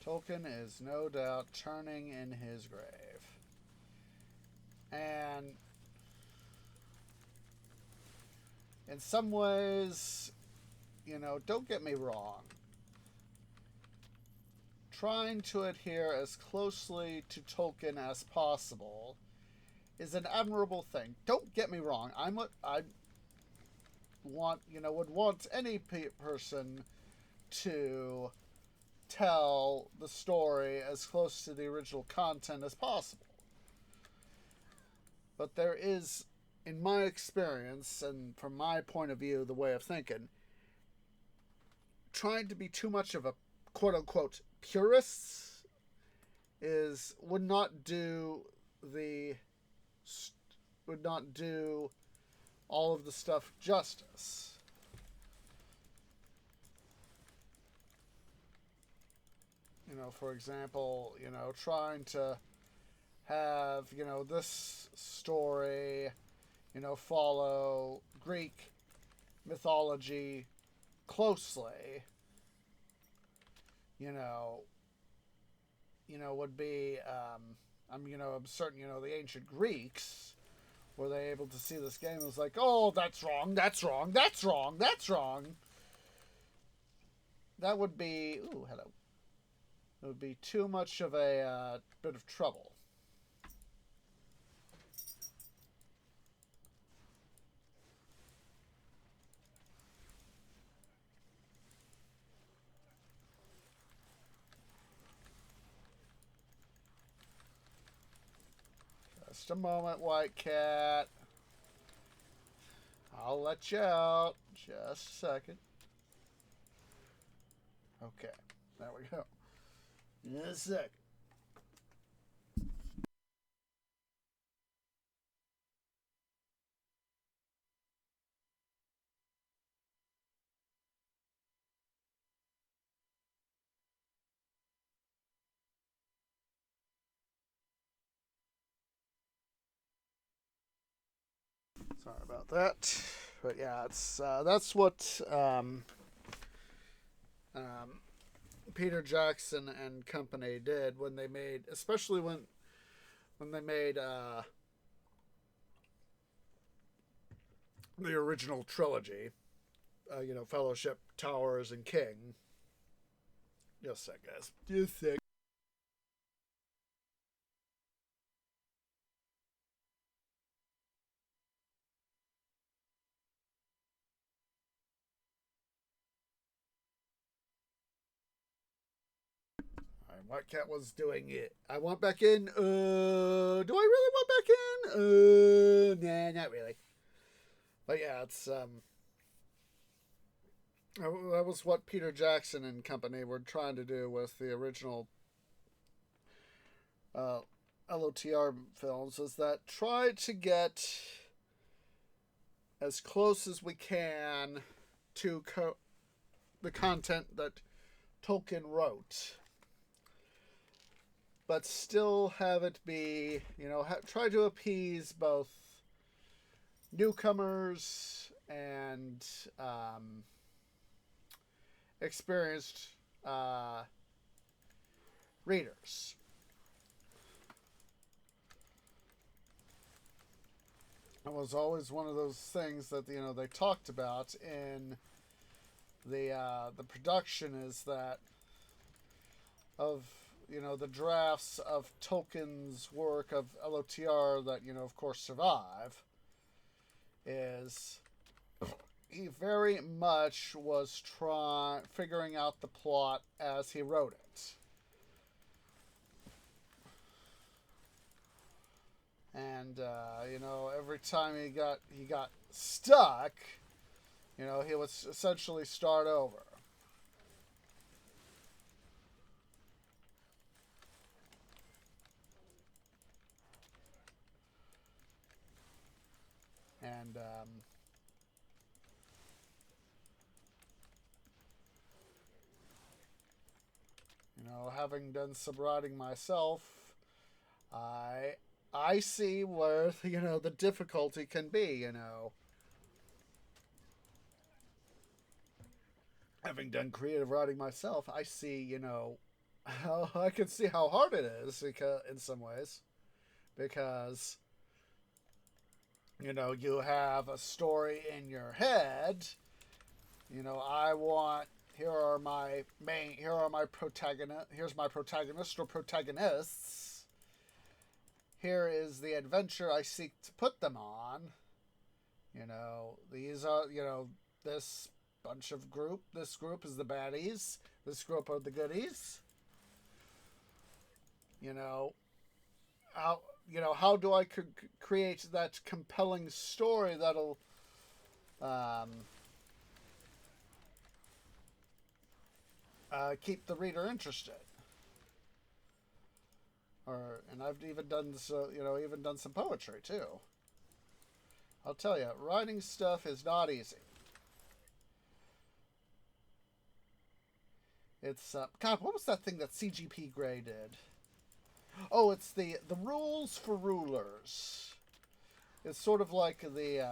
Tolkien is no doubt turning in his grave. And in some ways, don't get me wrong. Trying to adhere as closely to Tolkien as possible is an admirable thing. Don't get me wrong. I would want any person to tell the story as close to the original content as possible. But there is, in my experience and from my point of view, the way of thinking, trying to be too much of a quote-unquote purist would not do all of the stuff justice. For example, trying to have, this story, follow Greek mythology closely, would be, I'm certain, the ancient Greeks, were they able to see this game? It was like, oh, that's wrong, that's wrong, that's wrong, that's wrong. That would be, ooh, hello. It would be too much of a bit of trouble. Just a moment, White Cat. I'll let you out. Just a second. Okay, there we go. In a sec. Sorry about that. But yeah, it's that's what Peter Jackson and company did when they made, especially when they made the original trilogy, Fellowship, Towers, and King. Just a sec, guys. Just a sec. White Cat was doing it. I want back in. Do I really want back in? Nah, not really. But yeah, it's that was what Peter Jackson and company were trying to do with the original LOTR films, is that try to get as close as we can to the content that Tolkien wrote, but still have it be, try to appease both newcomers and experienced readers. It was always one of those things that they talked about in the production, is that of the drafts of Tolkien's work of LOTR that of course survive, is he very much was figuring out the plot as he wrote it. And every time he got stuck, he would essentially start over. And having done some writing myself, I see where the difficulty can be. Having done creative writing myself, I see how I can see how hard it is, because in some ways, because you have a story in your head. Here's my protagonist or protagonists. Here is the adventure I seek to put them on. These are, this group is the baddies. This group are the goodies. How do I create that compelling story that'll keep the reader interested? And I've even done some poetry too. I'll tell you, writing stuff is not easy. It's God, what was that thing that CGP Grey did? Oh, it's the rules for rulers. It's sort of like the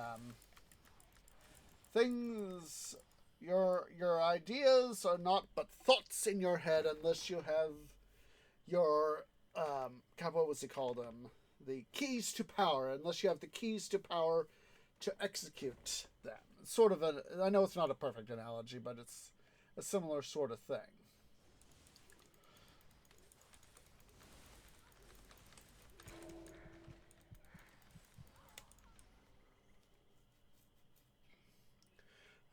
things. Your ideas are not but thoughts in your head unless you have your God, what was it called? The keys to power. Unless you have the keys to power to execute them. It's sort of I know it's not a perfect analogy, but it's a similar sort of thing.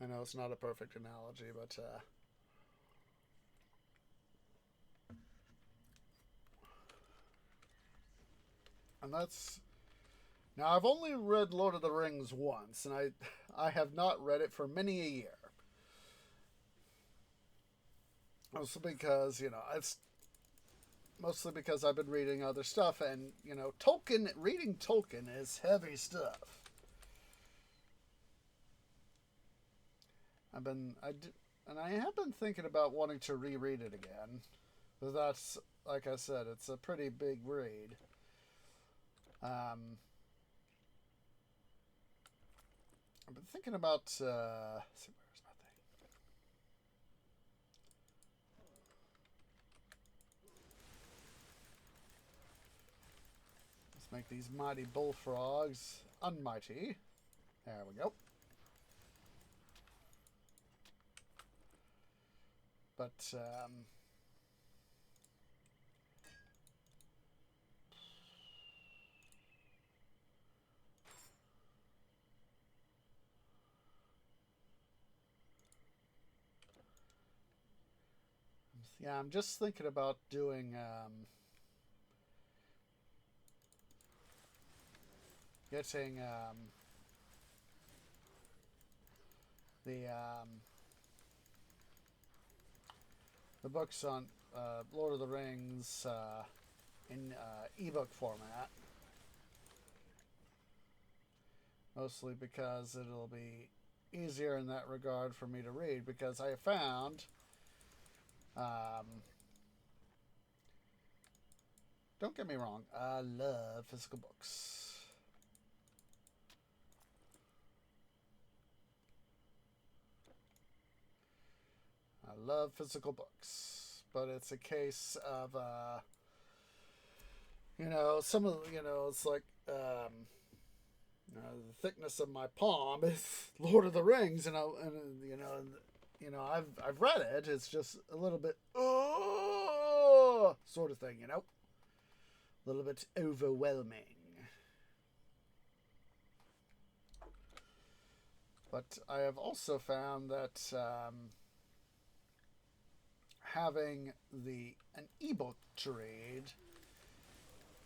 I know it's not a perfect analogy, but and that's now I've only read Lord of the Rings once, and I have not read it for many a year. Mostly because it's mostly because I've been reading other stuff, and reading Tolkien is heavy stuff. I have been thinking about wanting to reread it again. But that's, like I said, it's a pretty big read. I've been thinking about. Let's see, where's my thing? Let's make these mighty bullfrogs unmighty. There we go. But yeah, I'm just thinking about doing getting the books on Lord of the Rings in ebook format, mostly because it'll be easier in that regard for me to read, because I have found don't get me wrong, I love physical books. I love physical books, but it's a case of, some of, it's like, the thickness of my palm is Lord of the Rings, and I've read it. It's just a little bit, sort of thing, a little bit overwhelming. But I have also found that having an ebook to read,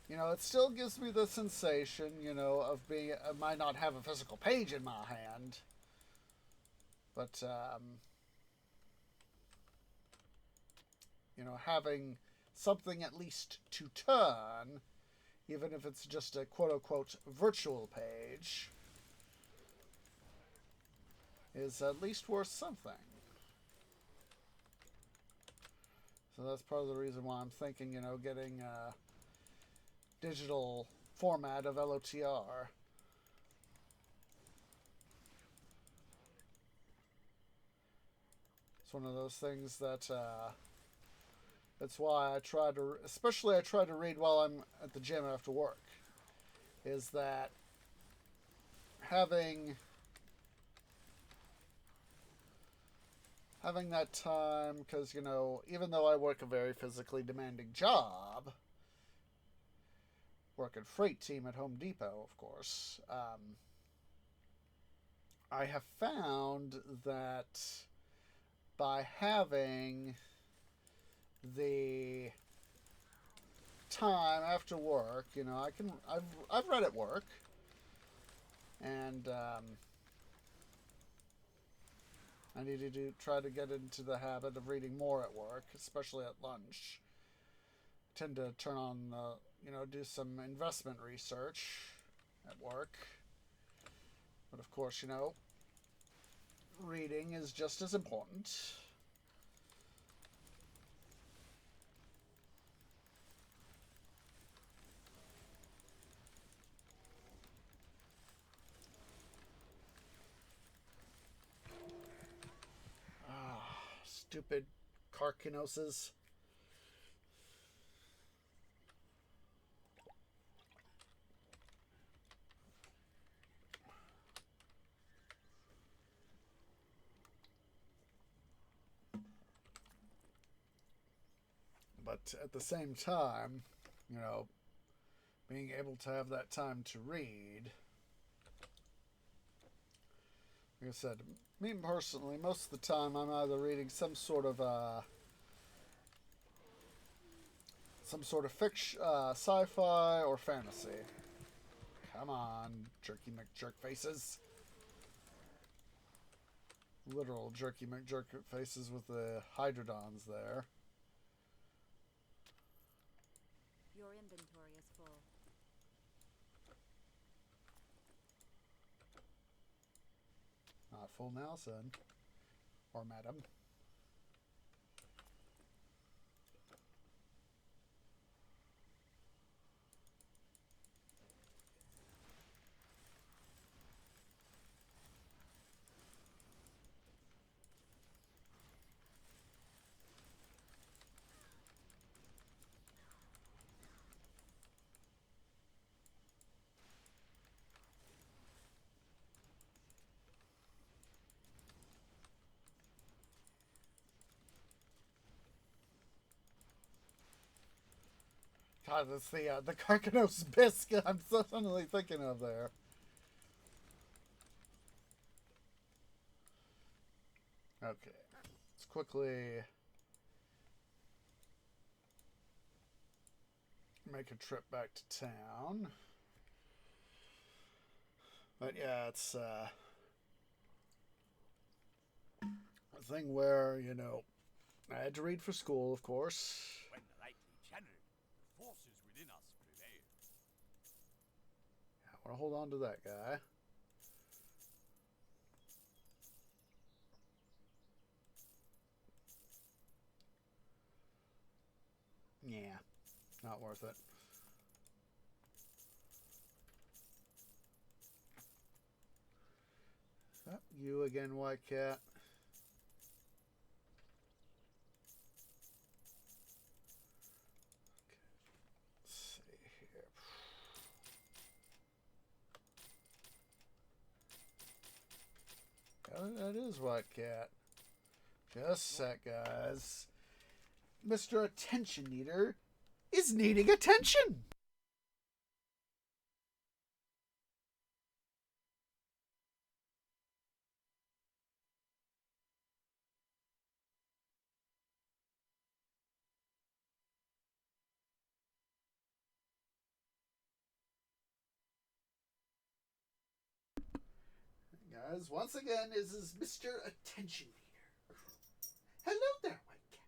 it still gives me the sensation, of being. I might not have a physical page in my hand, but having something at least to turn, even if it's just a quote-unquote virtual page, is at least worth something. So that's part of the reason why I'm thinking, getting a digital format of LOTR. It's one of those things that that's why I try to read while I'm at the gym after work, is that having that time, because, even though I work a very physically demanding job, work at freight team at Home Depot, of course, I have found that by having the time after work, I've read at work, and I need to try to get into the habit of reading more at work, especially at lunch. I tend to turn on, do some investment research at work. But of course, reading is just as important. Stupid carcinoses. But at the same time, being able to have that time to read, like I said, me personally, most of the time I'm either reading some sort of fiction, sci-fi, or fantasy. Come on, Jerky McJerkfaces. Literal Jerky McJerkfaces with the Hydrodons there. Your inventory is full. Not full now, son. Or madam. God, that's the Carcanos biscuit I'm suddenly thinking of there. Okay, let's quickly make a trip back to town. But yeah, it's a thing where, you know, I had to read for school, of course. When rightly channeled, the forces within us prevail. I want to hold on to that guy. Yeah, not worth it. Oh, you again, White Cat. Okay, let's see here. Oh, that is White Cat. Just a sec, guys. Mr. Attention Needer is needing attention! Guys, once again, is Mr. Attention Needer. Hello there, White Cat.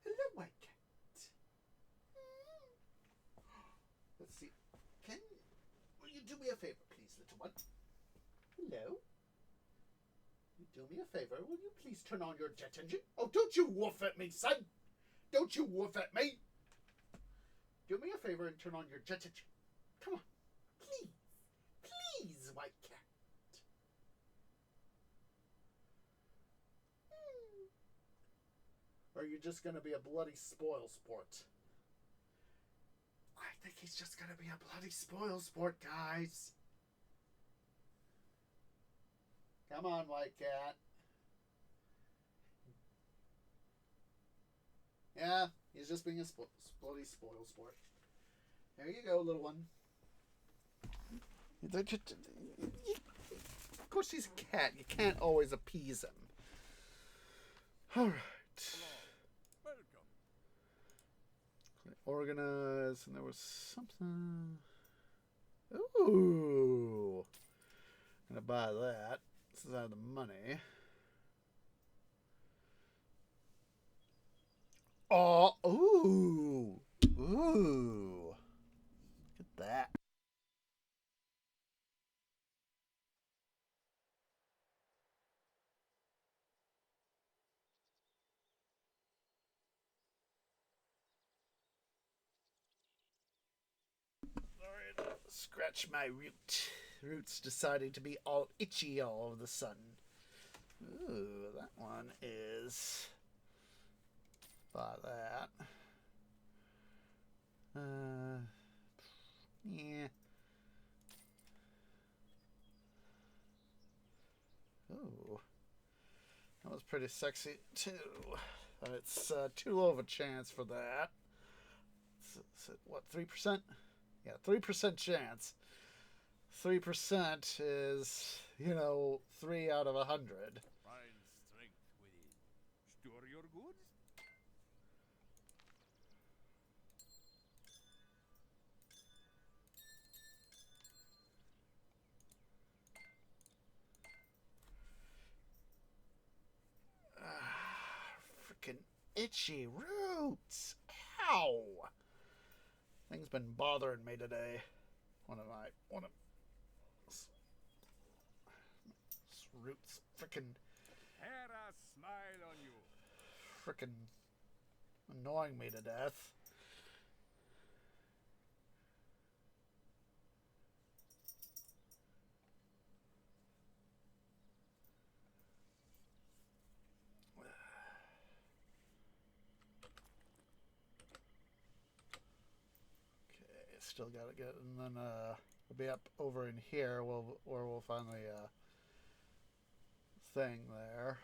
Hello, White Cat. Let's see. Will you do me a favor, please, little one? Hello? You do me a favor. Will you please turn on your jet engine? Oh, don't you woof at me, son. Don't you woof at me. Do me a favor and turn on your jet engine. Come on. Please. Please, White Cat. Or are you just going to be a bloody spoil sport? I think he's just going to be a bloody spoil sport, guys. Come on, White Cat. Yeah, he's just being a bloody spoil sport. There you go, little one. Of course, he's a cat. You can't always appease him. All right. Welcome. Organize, and there was something. Ooh. Gonna buy that. This is out of the money. Oh, ooh. Ooh. Look at that. Sorry to scratch my root. Root's deciding to be all itchy all of a sudden. Ooh, that one is... Buy that. Yeah. Ooh. That was pretty sexy, too. But it's too low of a chance for that. What, 3%? Yeah, 3% chance. 3% is, 3 out of 100. Find strength within. Store your goods. Freaking itchy roots. Ow. Thing's been bothering me today. One of roots freaking Hera smile on you. freaking annoying me to death. Still gotta get, and then we'll be up over in here where we'll find the thing there.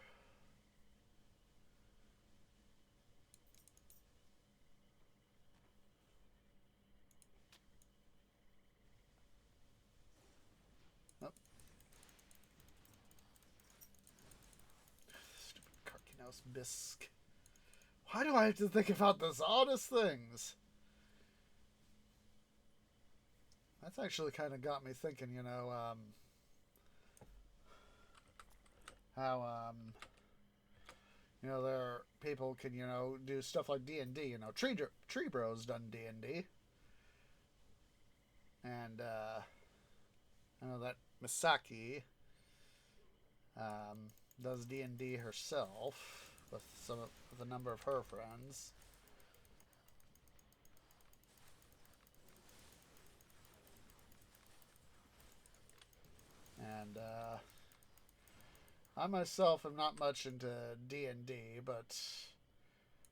Bisque. Why do I have to think about those oddest things? That's actually kind of got me thinking, how, there are people can, do stuff like D&D. Tree Bros done D&D. And, I know that Misaki does D&D herself with a number of her friends. And I myself am not much into D&D, but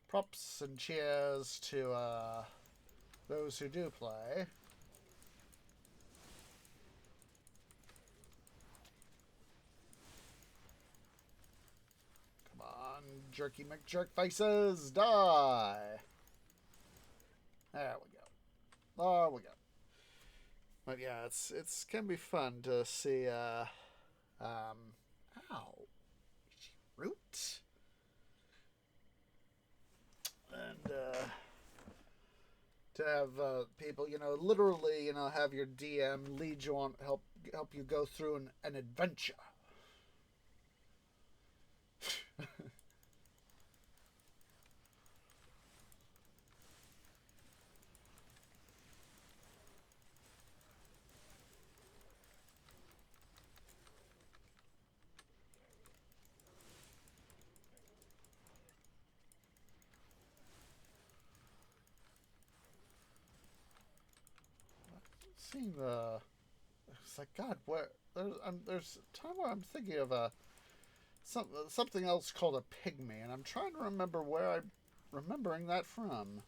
props and cheers to those who do play. Come on, Jerky McJerk faces, die! There we go. There we go. But yeah, it's can be fun to see. Ow, root, and to have people, literally, have your DM lead you on, help you go through an adventure. Seeing it's like, God, where there's a time where I'm thinking of something else called a pygmy, and I'm trying to remember where I'm remembering that from.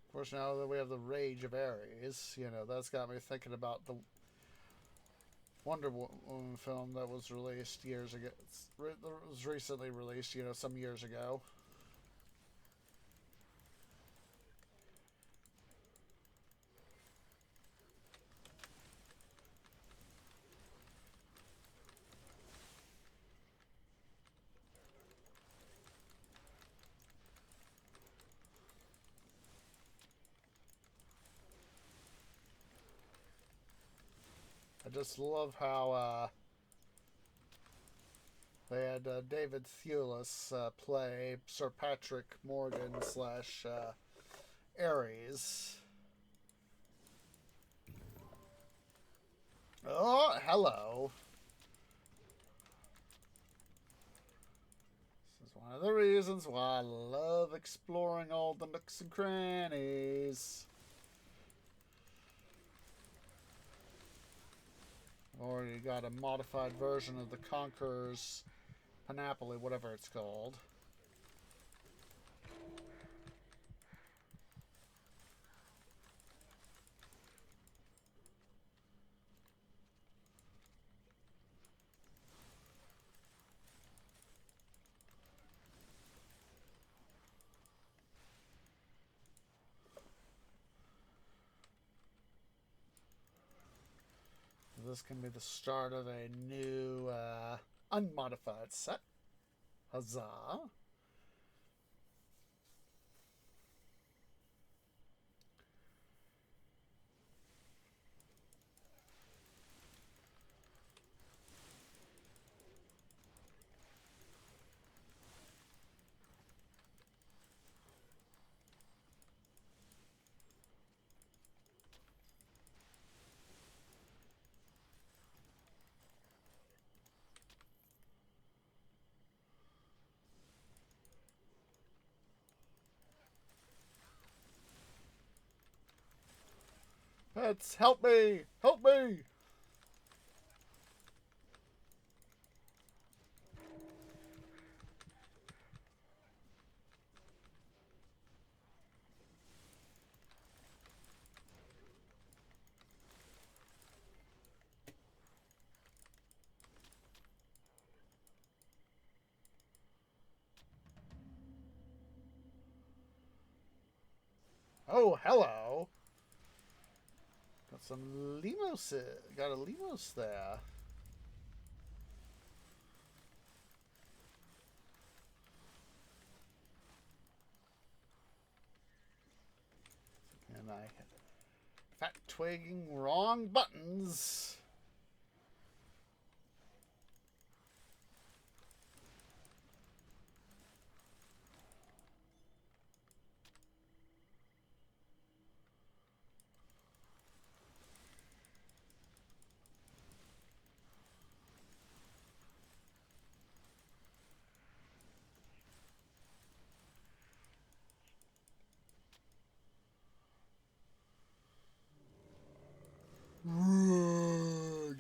Of course, now that we have the Rage of Ares, that's got me thinking about the Wonder Woman film that was released years ago. It was recently released, some years ago. I just love how they had David Thewlis play Sir Patrick Morgan / Ares. Oh, hello. This is one of the reasons why I love exploring all the nooks and crannies. Or you got a modified version of the Conqueror's Panoply, whatever it's called. This can be the start of a new unmodified set. Huzzah! Pets, help me! Help me! Oh, hello. Got some Limos. Got a Limos there. And I fat twigging wrong buttons.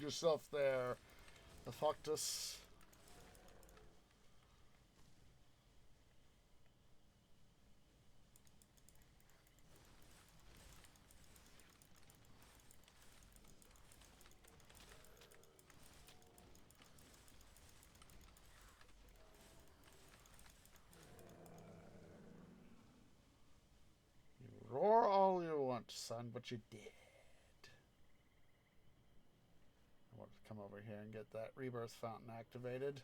Yourself there, the Factus. You roar all you want, son, but you did. I want to come over here and get that rebirth fountain activated.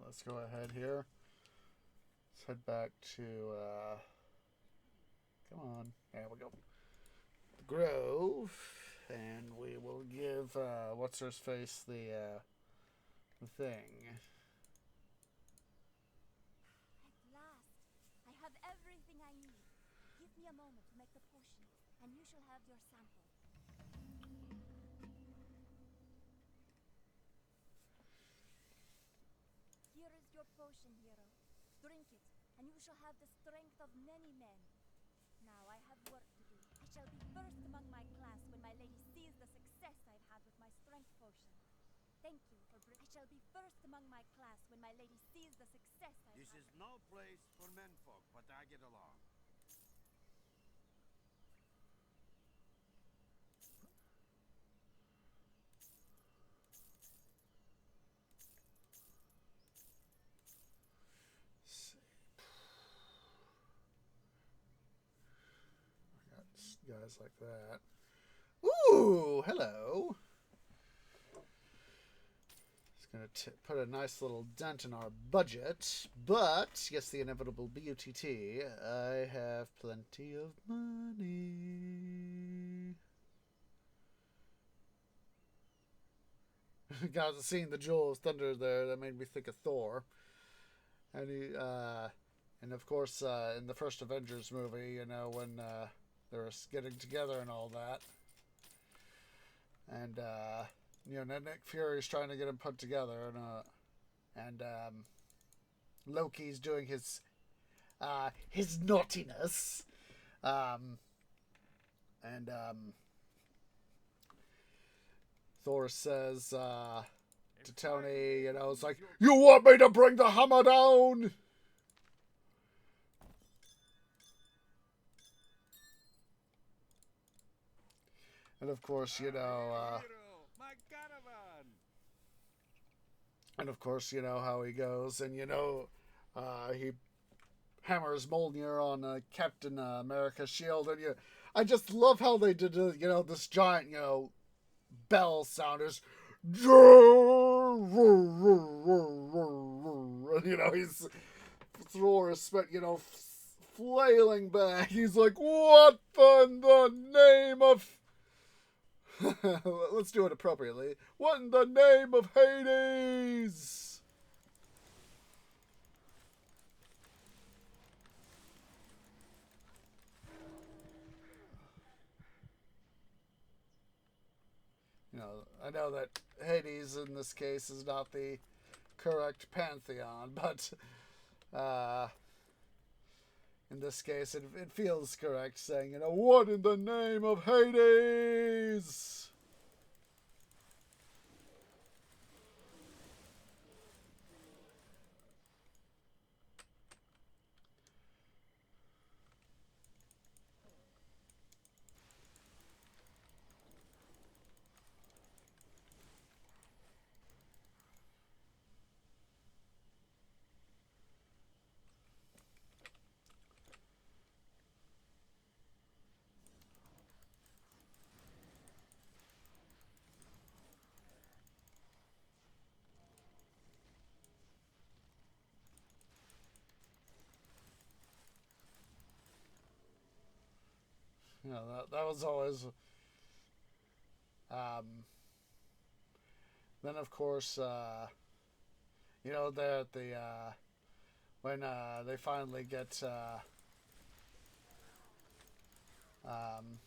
Let's go ahead here. Let's head back to, come on, there we go. The Grove, and we will give, what's her face the thing. At last, I have everything I need. Give me a moment to make the potion, and you shall have your sample. Here is your potion, hero. Drink it, and you shall have the strength of many men. Now I have work to do. I shall be first among my class when my lady sees the success I've had with my strength potion. Thank you for I shall be first among my class when my lady sees the success I've This had. is no place for menfolk, but I get along. Guys like that. Ooh, hello. It's going to put a nice little dent in our budget, but yes, the inevitable BUTT. I have plenty of money. Guys, seeing the Jewel of Thunder there, that made me think of Thor. And and of course, in the first Avengers movie, you know, when they were getting together and all that. And, you know, Nick Fury's trying to get him put together. And Loki's doing his naughtiness. Thor says to Tony, you know, it's like, you want me to bring the hammer down? And of course, you know, and of course, you know how he goes, and you know, he hammers Mjolnir on Captain America's shield, and I just love how they did, you know, this giant, you know, bell sounders. You know, Thor is, you know, flailing back. He's like, what in the name of... Let's do it appropriately. What in the name of Hades? You know, I know that Hades in this case is not the correct pantheon, but in this case, it feels correct saying, you know, what in the name of Hades? You know, that was always. Then of course, you know, they're at the when they finally get um,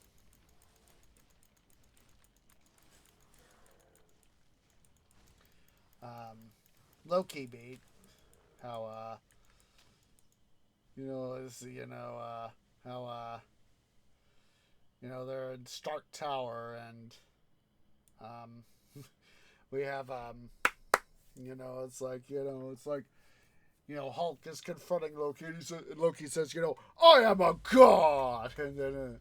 Loki beat, how you know is you know how you know they're in Stark Tower and we have you know it's like you know Hulk is confronting Loki and Loki says, you know, I am a god, and then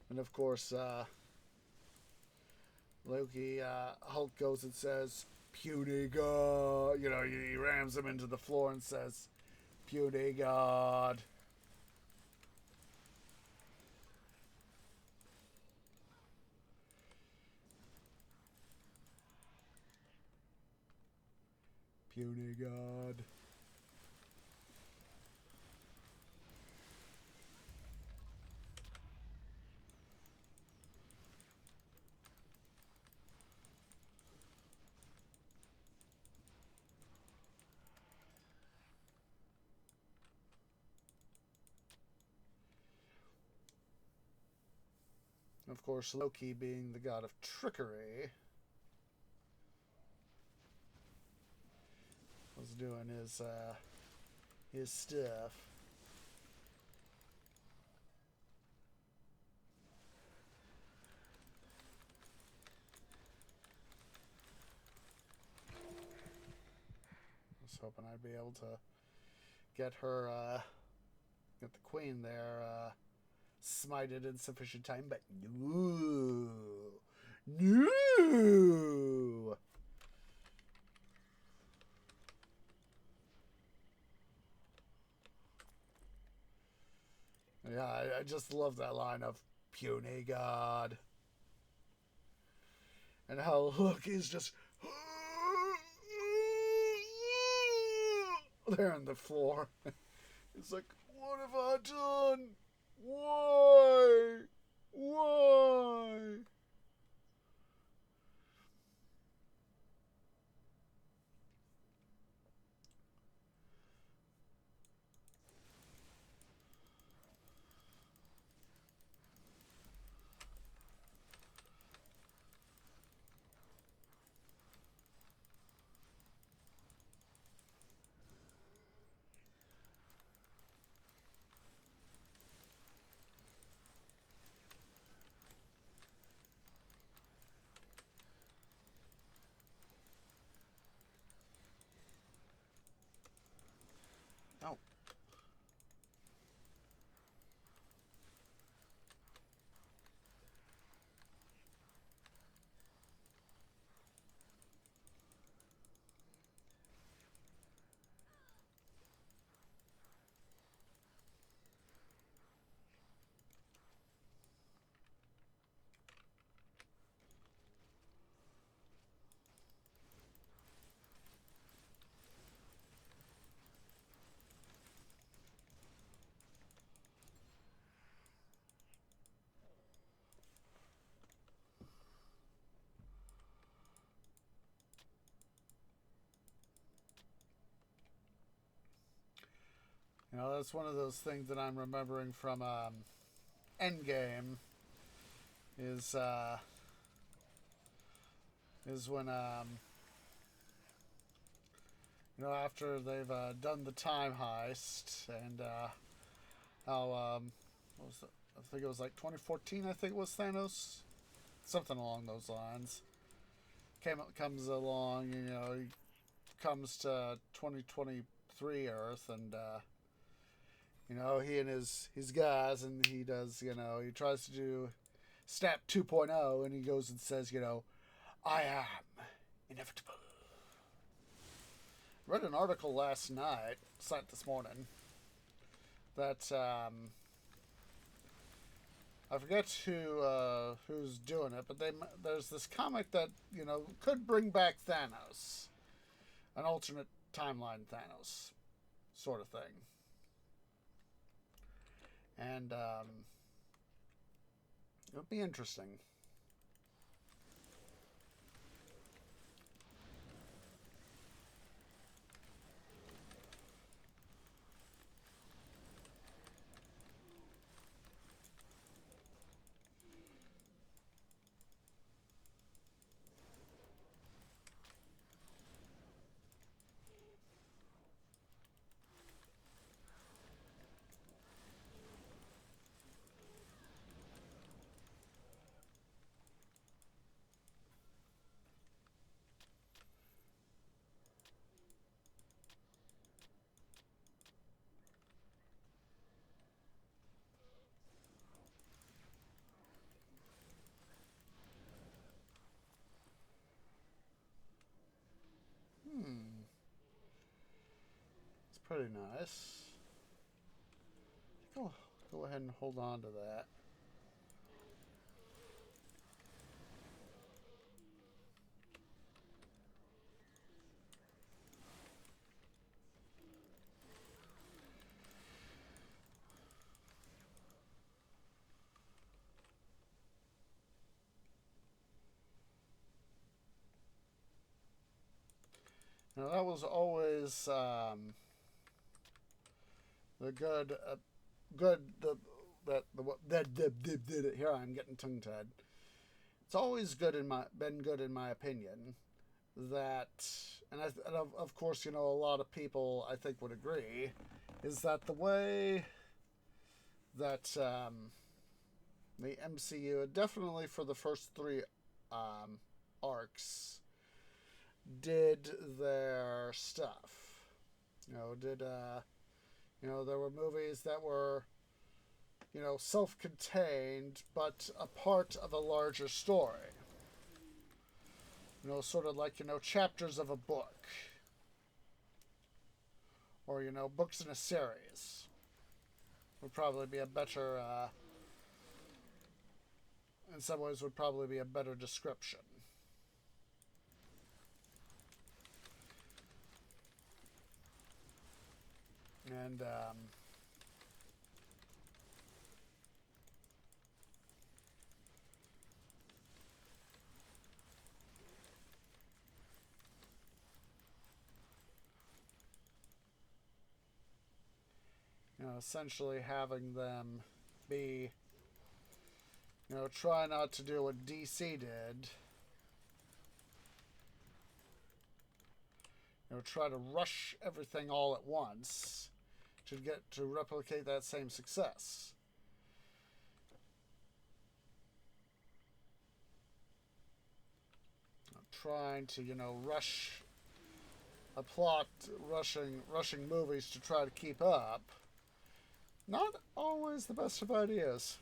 and of course Loki Hulk goes and says, puny god, you know, he rams him into the floor and says, puny god. Puny god. Of course, Loki, being the god of trickery, was doing his stuff. I was hoping I'd be able to get her, get the queen there, smited in sufficient time, but no. No! Yeah, I just love that line of puny god. And how Loki's just there on the floor. It's like, what have I done? Why? Why? Oh. You know, that's one of those things that I'm remembering from Endgame is when you know, after they've done the time heist and how what was it? I think it was like 2014. I think it was Thanos, something along those lines. Comes along, you know, he comes to 2023 Earth, and you know, he and his guys, and he does, you know, he tries to do Snap 2.0, and he goes and says, you know, I am inevitable. Read an article last night, this morning, that I forget who's doing it, but there's this comic that, you know, could bring back Thanos, an alternate timeline Thanos sort of thing, and it would be interesting. It's pretty nice. Go ahead and hold on to that. Now that was always the good, here I'm getting tongue tied. It's always been good in my opinion that, and of course, you know, a lot of people I think would agree, is that the way that the MCU, definitely for the first three arcs, did their stuff. You know, you know, there were movies that were, you know, self-contained, but a part of a larger story. You know, sort of like, you know, chapters of a book. Or, you know, books in a series. Would probably be a better, in some ways would probably be a better description. And, you know, essentially having them be, you know, try not to do what DC did. You know, try to rush everything all at once to get to replicate that same success. Trying to, you know, rush a plot, rushing movies to try to keep up. Not always the best of ideas.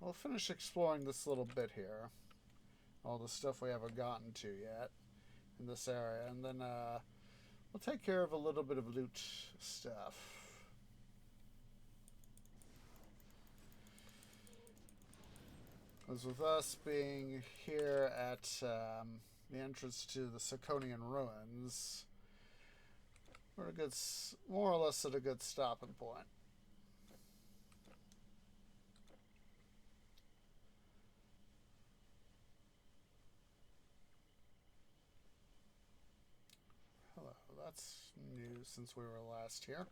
We'll finish exploring this little bit here. All the stuff we haven't gotten to yet in this area. And then we'll take care of a little bit of loot stuff. As with us being here at the entrance to the Sarkonian ruins, we're more or less at a good stopping point. that's new since we were last here.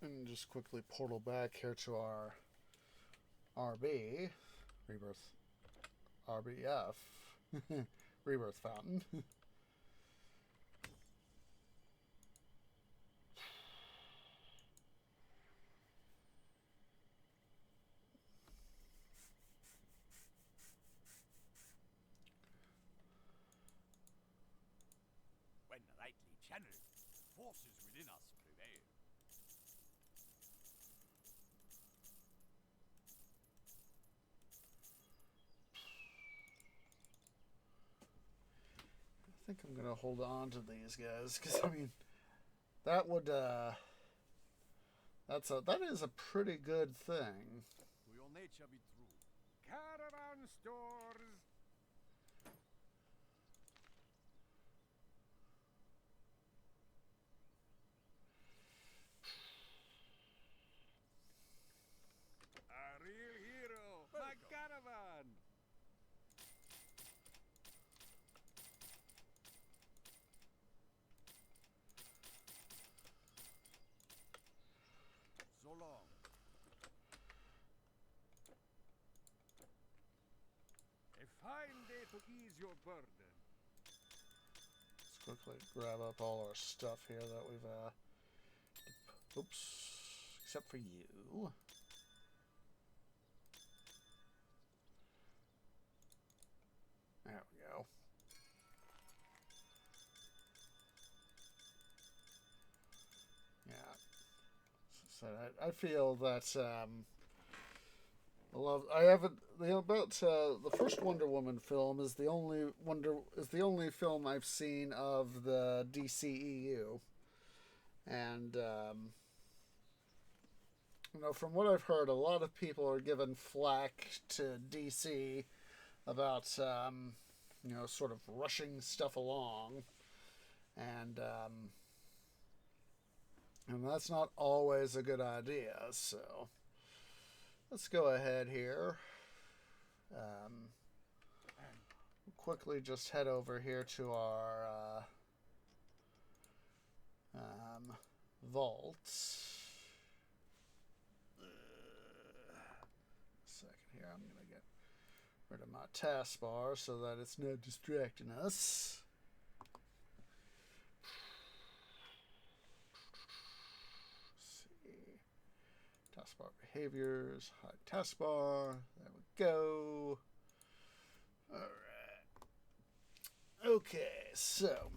And just quickly portal back here to our RB, Rebirth, RBF, Rebirth Fountain. When rightly channeled, forces within us prevail. I think I'm gonna hold on to these guys because I mean, that would that is a pretty good thing. To your nature be true. Caravan stores. A real hero. My caravan. So long. A fine day to ease your burden. Let's quickly grab up all our stuff here that we've oops, except for you. There we go. Yeah. So I feel that I haven't the first Wonder Woman film is the only film I've seen of the DCEU, and you know, from what I've heard, a lot of people are giving flack to DC about you know, sort of rushing stuff along, and that's not always a good idea. So let's go ahead here. Quickly just head over here to our vault. Second here, I'm gonna get rid of my taskbar so that it's not distracting us. Taskbar behaviors, hide taskbar. There we go. Alright. Okay, so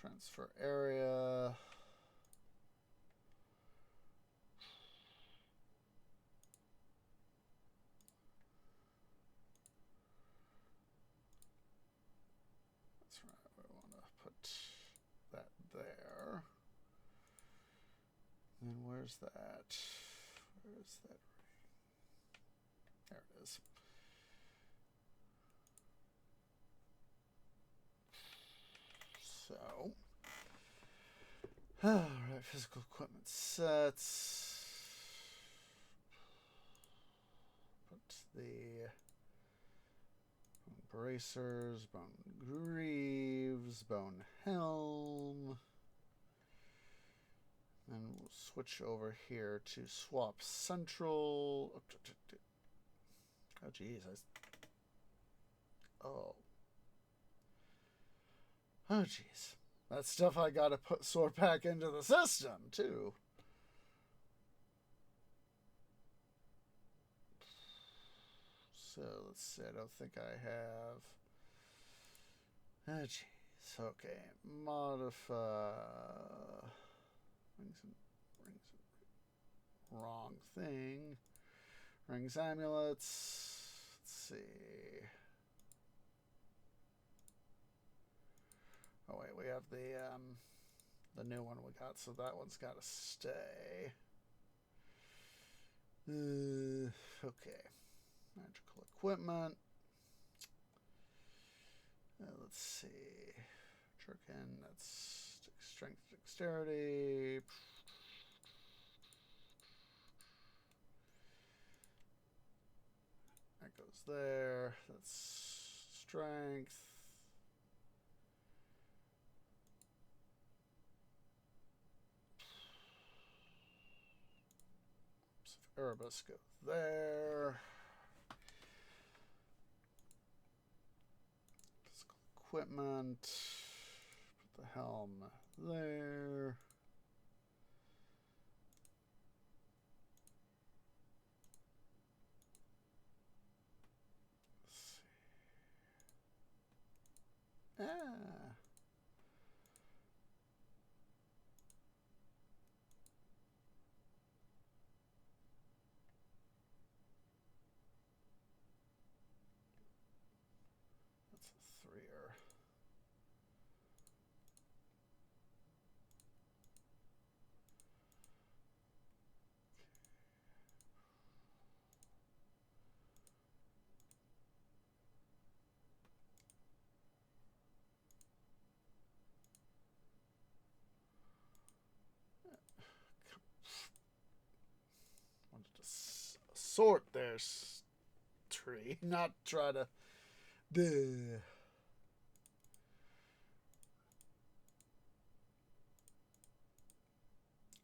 transfer area. That's right, we want to put that there. And where's that? Where is that? There it is. So, all right, physical equipment sets. Put the bone bracers, bone greaves, bone helm. And we'll switch over here to swap central. Oh, geez. Oh, jeez. That's stuff I gotta sort back into the system, too. So, let's see. I don't think I have... Oh, jeez. So, okay, modify rings, wrong thing. Rings, amulets. Let's see. Oh wait, we have the new one we got, so that one's got to stay. Okay, magical equipment. Let's see. Jerkin, that's strength, dexterity. That goes there. That's strength. Erebus goes there. Physical equipment. Put the helm there. Let's see. That's a 3-er. Wanted to sort their tree, not try to. Duh.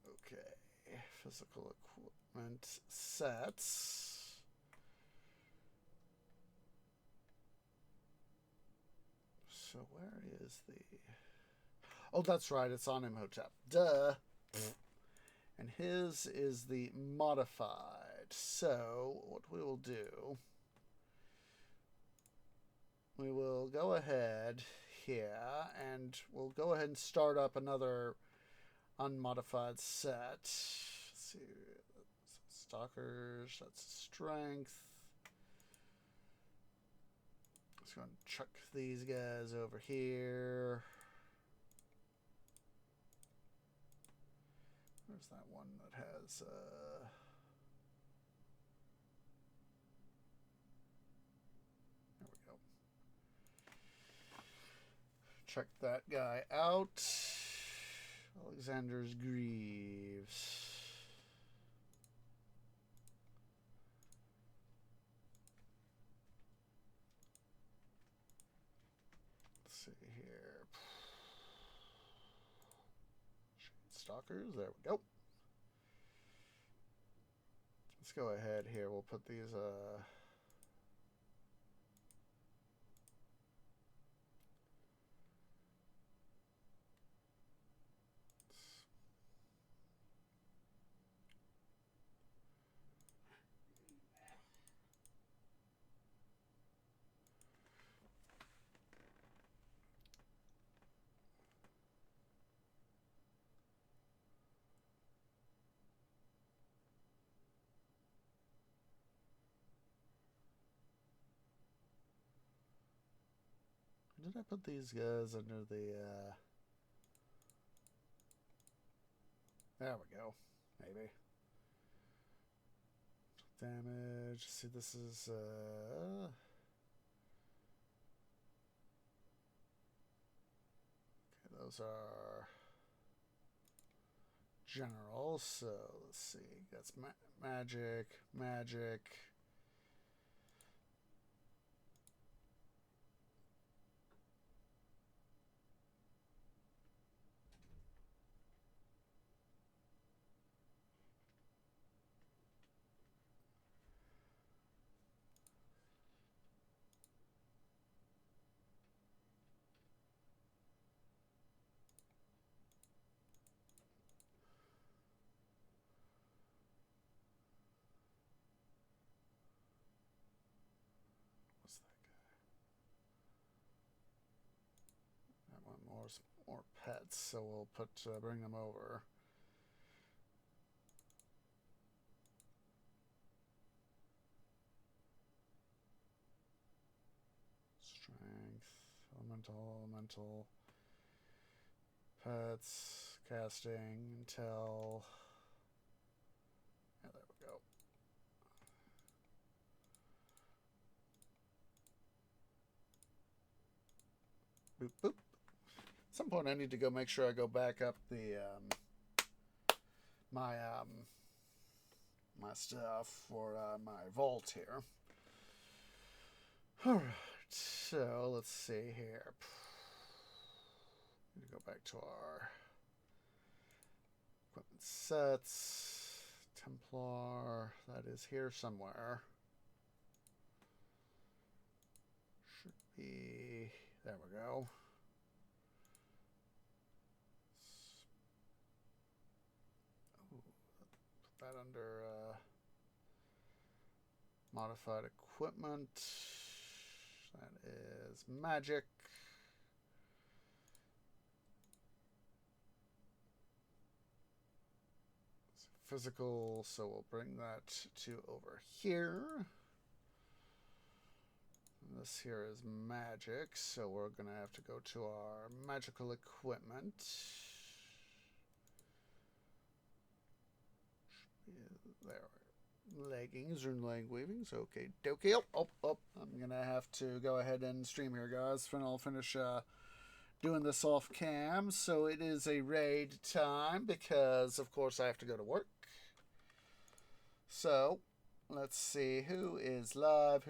Okay, physical equipment sets. So where is the? Oh, that's right. It's on Imhotep. Duh. And his is the modified. So what we will do, we will go ahead here and we'll go ahead and start up another unmodified set. Let's see. Stalkers, that's strength. Let's go and chuck these guys over here. Where's that one that has there we go. Check that guy out. Alexander's Greaves. Let's see here. Stalkers, there we go. Let's go ahead here. We'll put these did I put these guys under the there we go. Maybe. Damage. See, this is okay, those are general. So let's see. That's magic. or pets, so we'll put bring them over. Strength, elemental, pets, casting, intel. Yeah, there we go. Boop, boop. At some point I need to go make sure I go back up the my stuff for my vault here. Alright, so let's see here. Go back to our equipment sets. Templar, that is here somewhere. Should be, there we go. Put that under modified equipment. That is magic. Physical, so we'll bring that to over here. This here is magic, so we're going to have to go to our magical equipment. There. Leggings or leg weavings. Okay, dokie. Oh. I'm going to have to go ahead and stream here, guys. I'll finish doing this off cam. So it is a raid time because, of course, I have to go to work. So let's see who is live.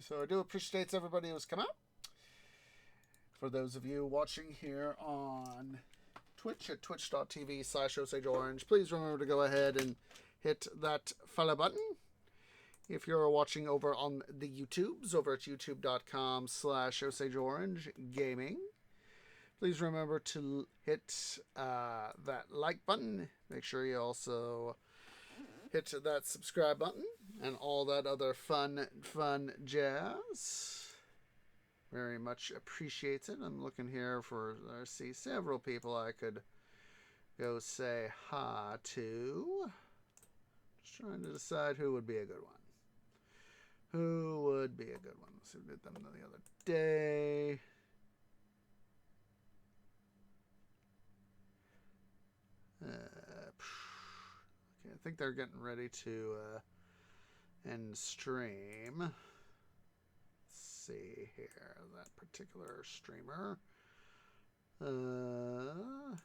So I do appreciate everybody who's come out. For those of you watching here on Twitch at twitch.tv/OsageOrange, please remember to go ahead and hit that follow button. If you're watching over on the YouTubes, over at youtube.com/OsageOrange please remember to hit that like button. Make sure you also hit that subscribe button and all that other fun jazz. Very much appreciates it. I'm looking here for, I see several people I could go say hi to. Just trying to decide who would be a good one. Who would be a good one? Let's see, we did them the other day. Okay, I think they're getting ready to end stream. Let's see here, that particular streamer. Oh,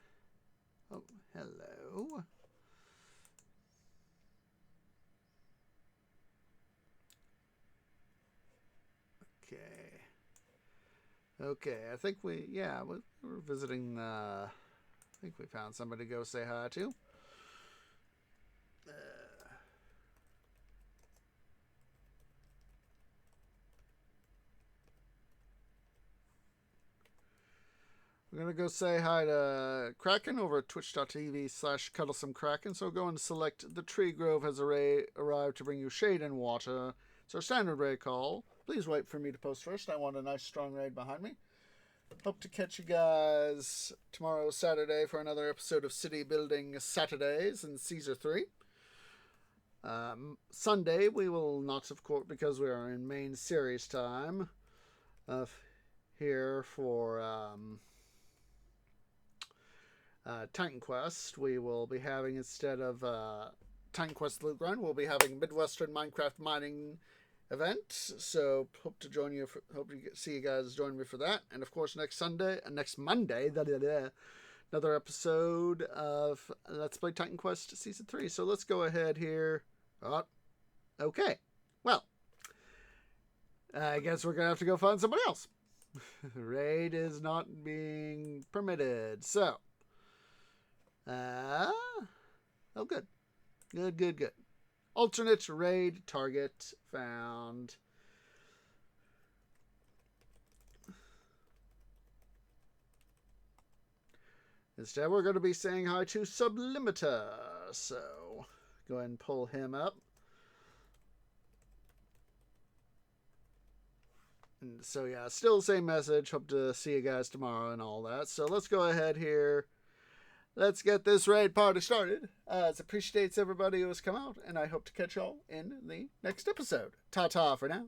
hello. Okay, I think we're visiting, I think we found somebody to go say hi to. We're going to go say hi to Kraken over at twitch.tv/CuddlesomeKraken. So go and select the tree grove has arrived to bring you shade and water. It's our standard raid call. Please wait for me to post first. I want a nice strong raid behind me. Hope to catch you guys tomorrow, Saturday, for another episode of City Building Saturdays in Caesar 3. Sunday, we will not, of course, because we are in main series time, here for Titan Quest. We will be having, instead of Titan Quest Loot Grind, we'll be having Midwestern Minecraft Mining event. So hope to join you. Hope to see you guys join me for that. And of course, next Monday, another episode of Let's Play Titan Quest Season 3. So let's go ahead here. Okay. Well, I guess we're gonna have to go find somebody else. Raid is not being permitted. So, good. Good. Alternate raid target found. Instead, we're going to be saying hi to Sublimiter. So, go ahead and pull him up. And so yeah, still the same message. Hope to see you guys tomorrow and all that. So let's go ahead here. Let's get this raid party started. It appreciates everybody who has come out, and I hope to catch y'all in the next episode. Ta-ta for now.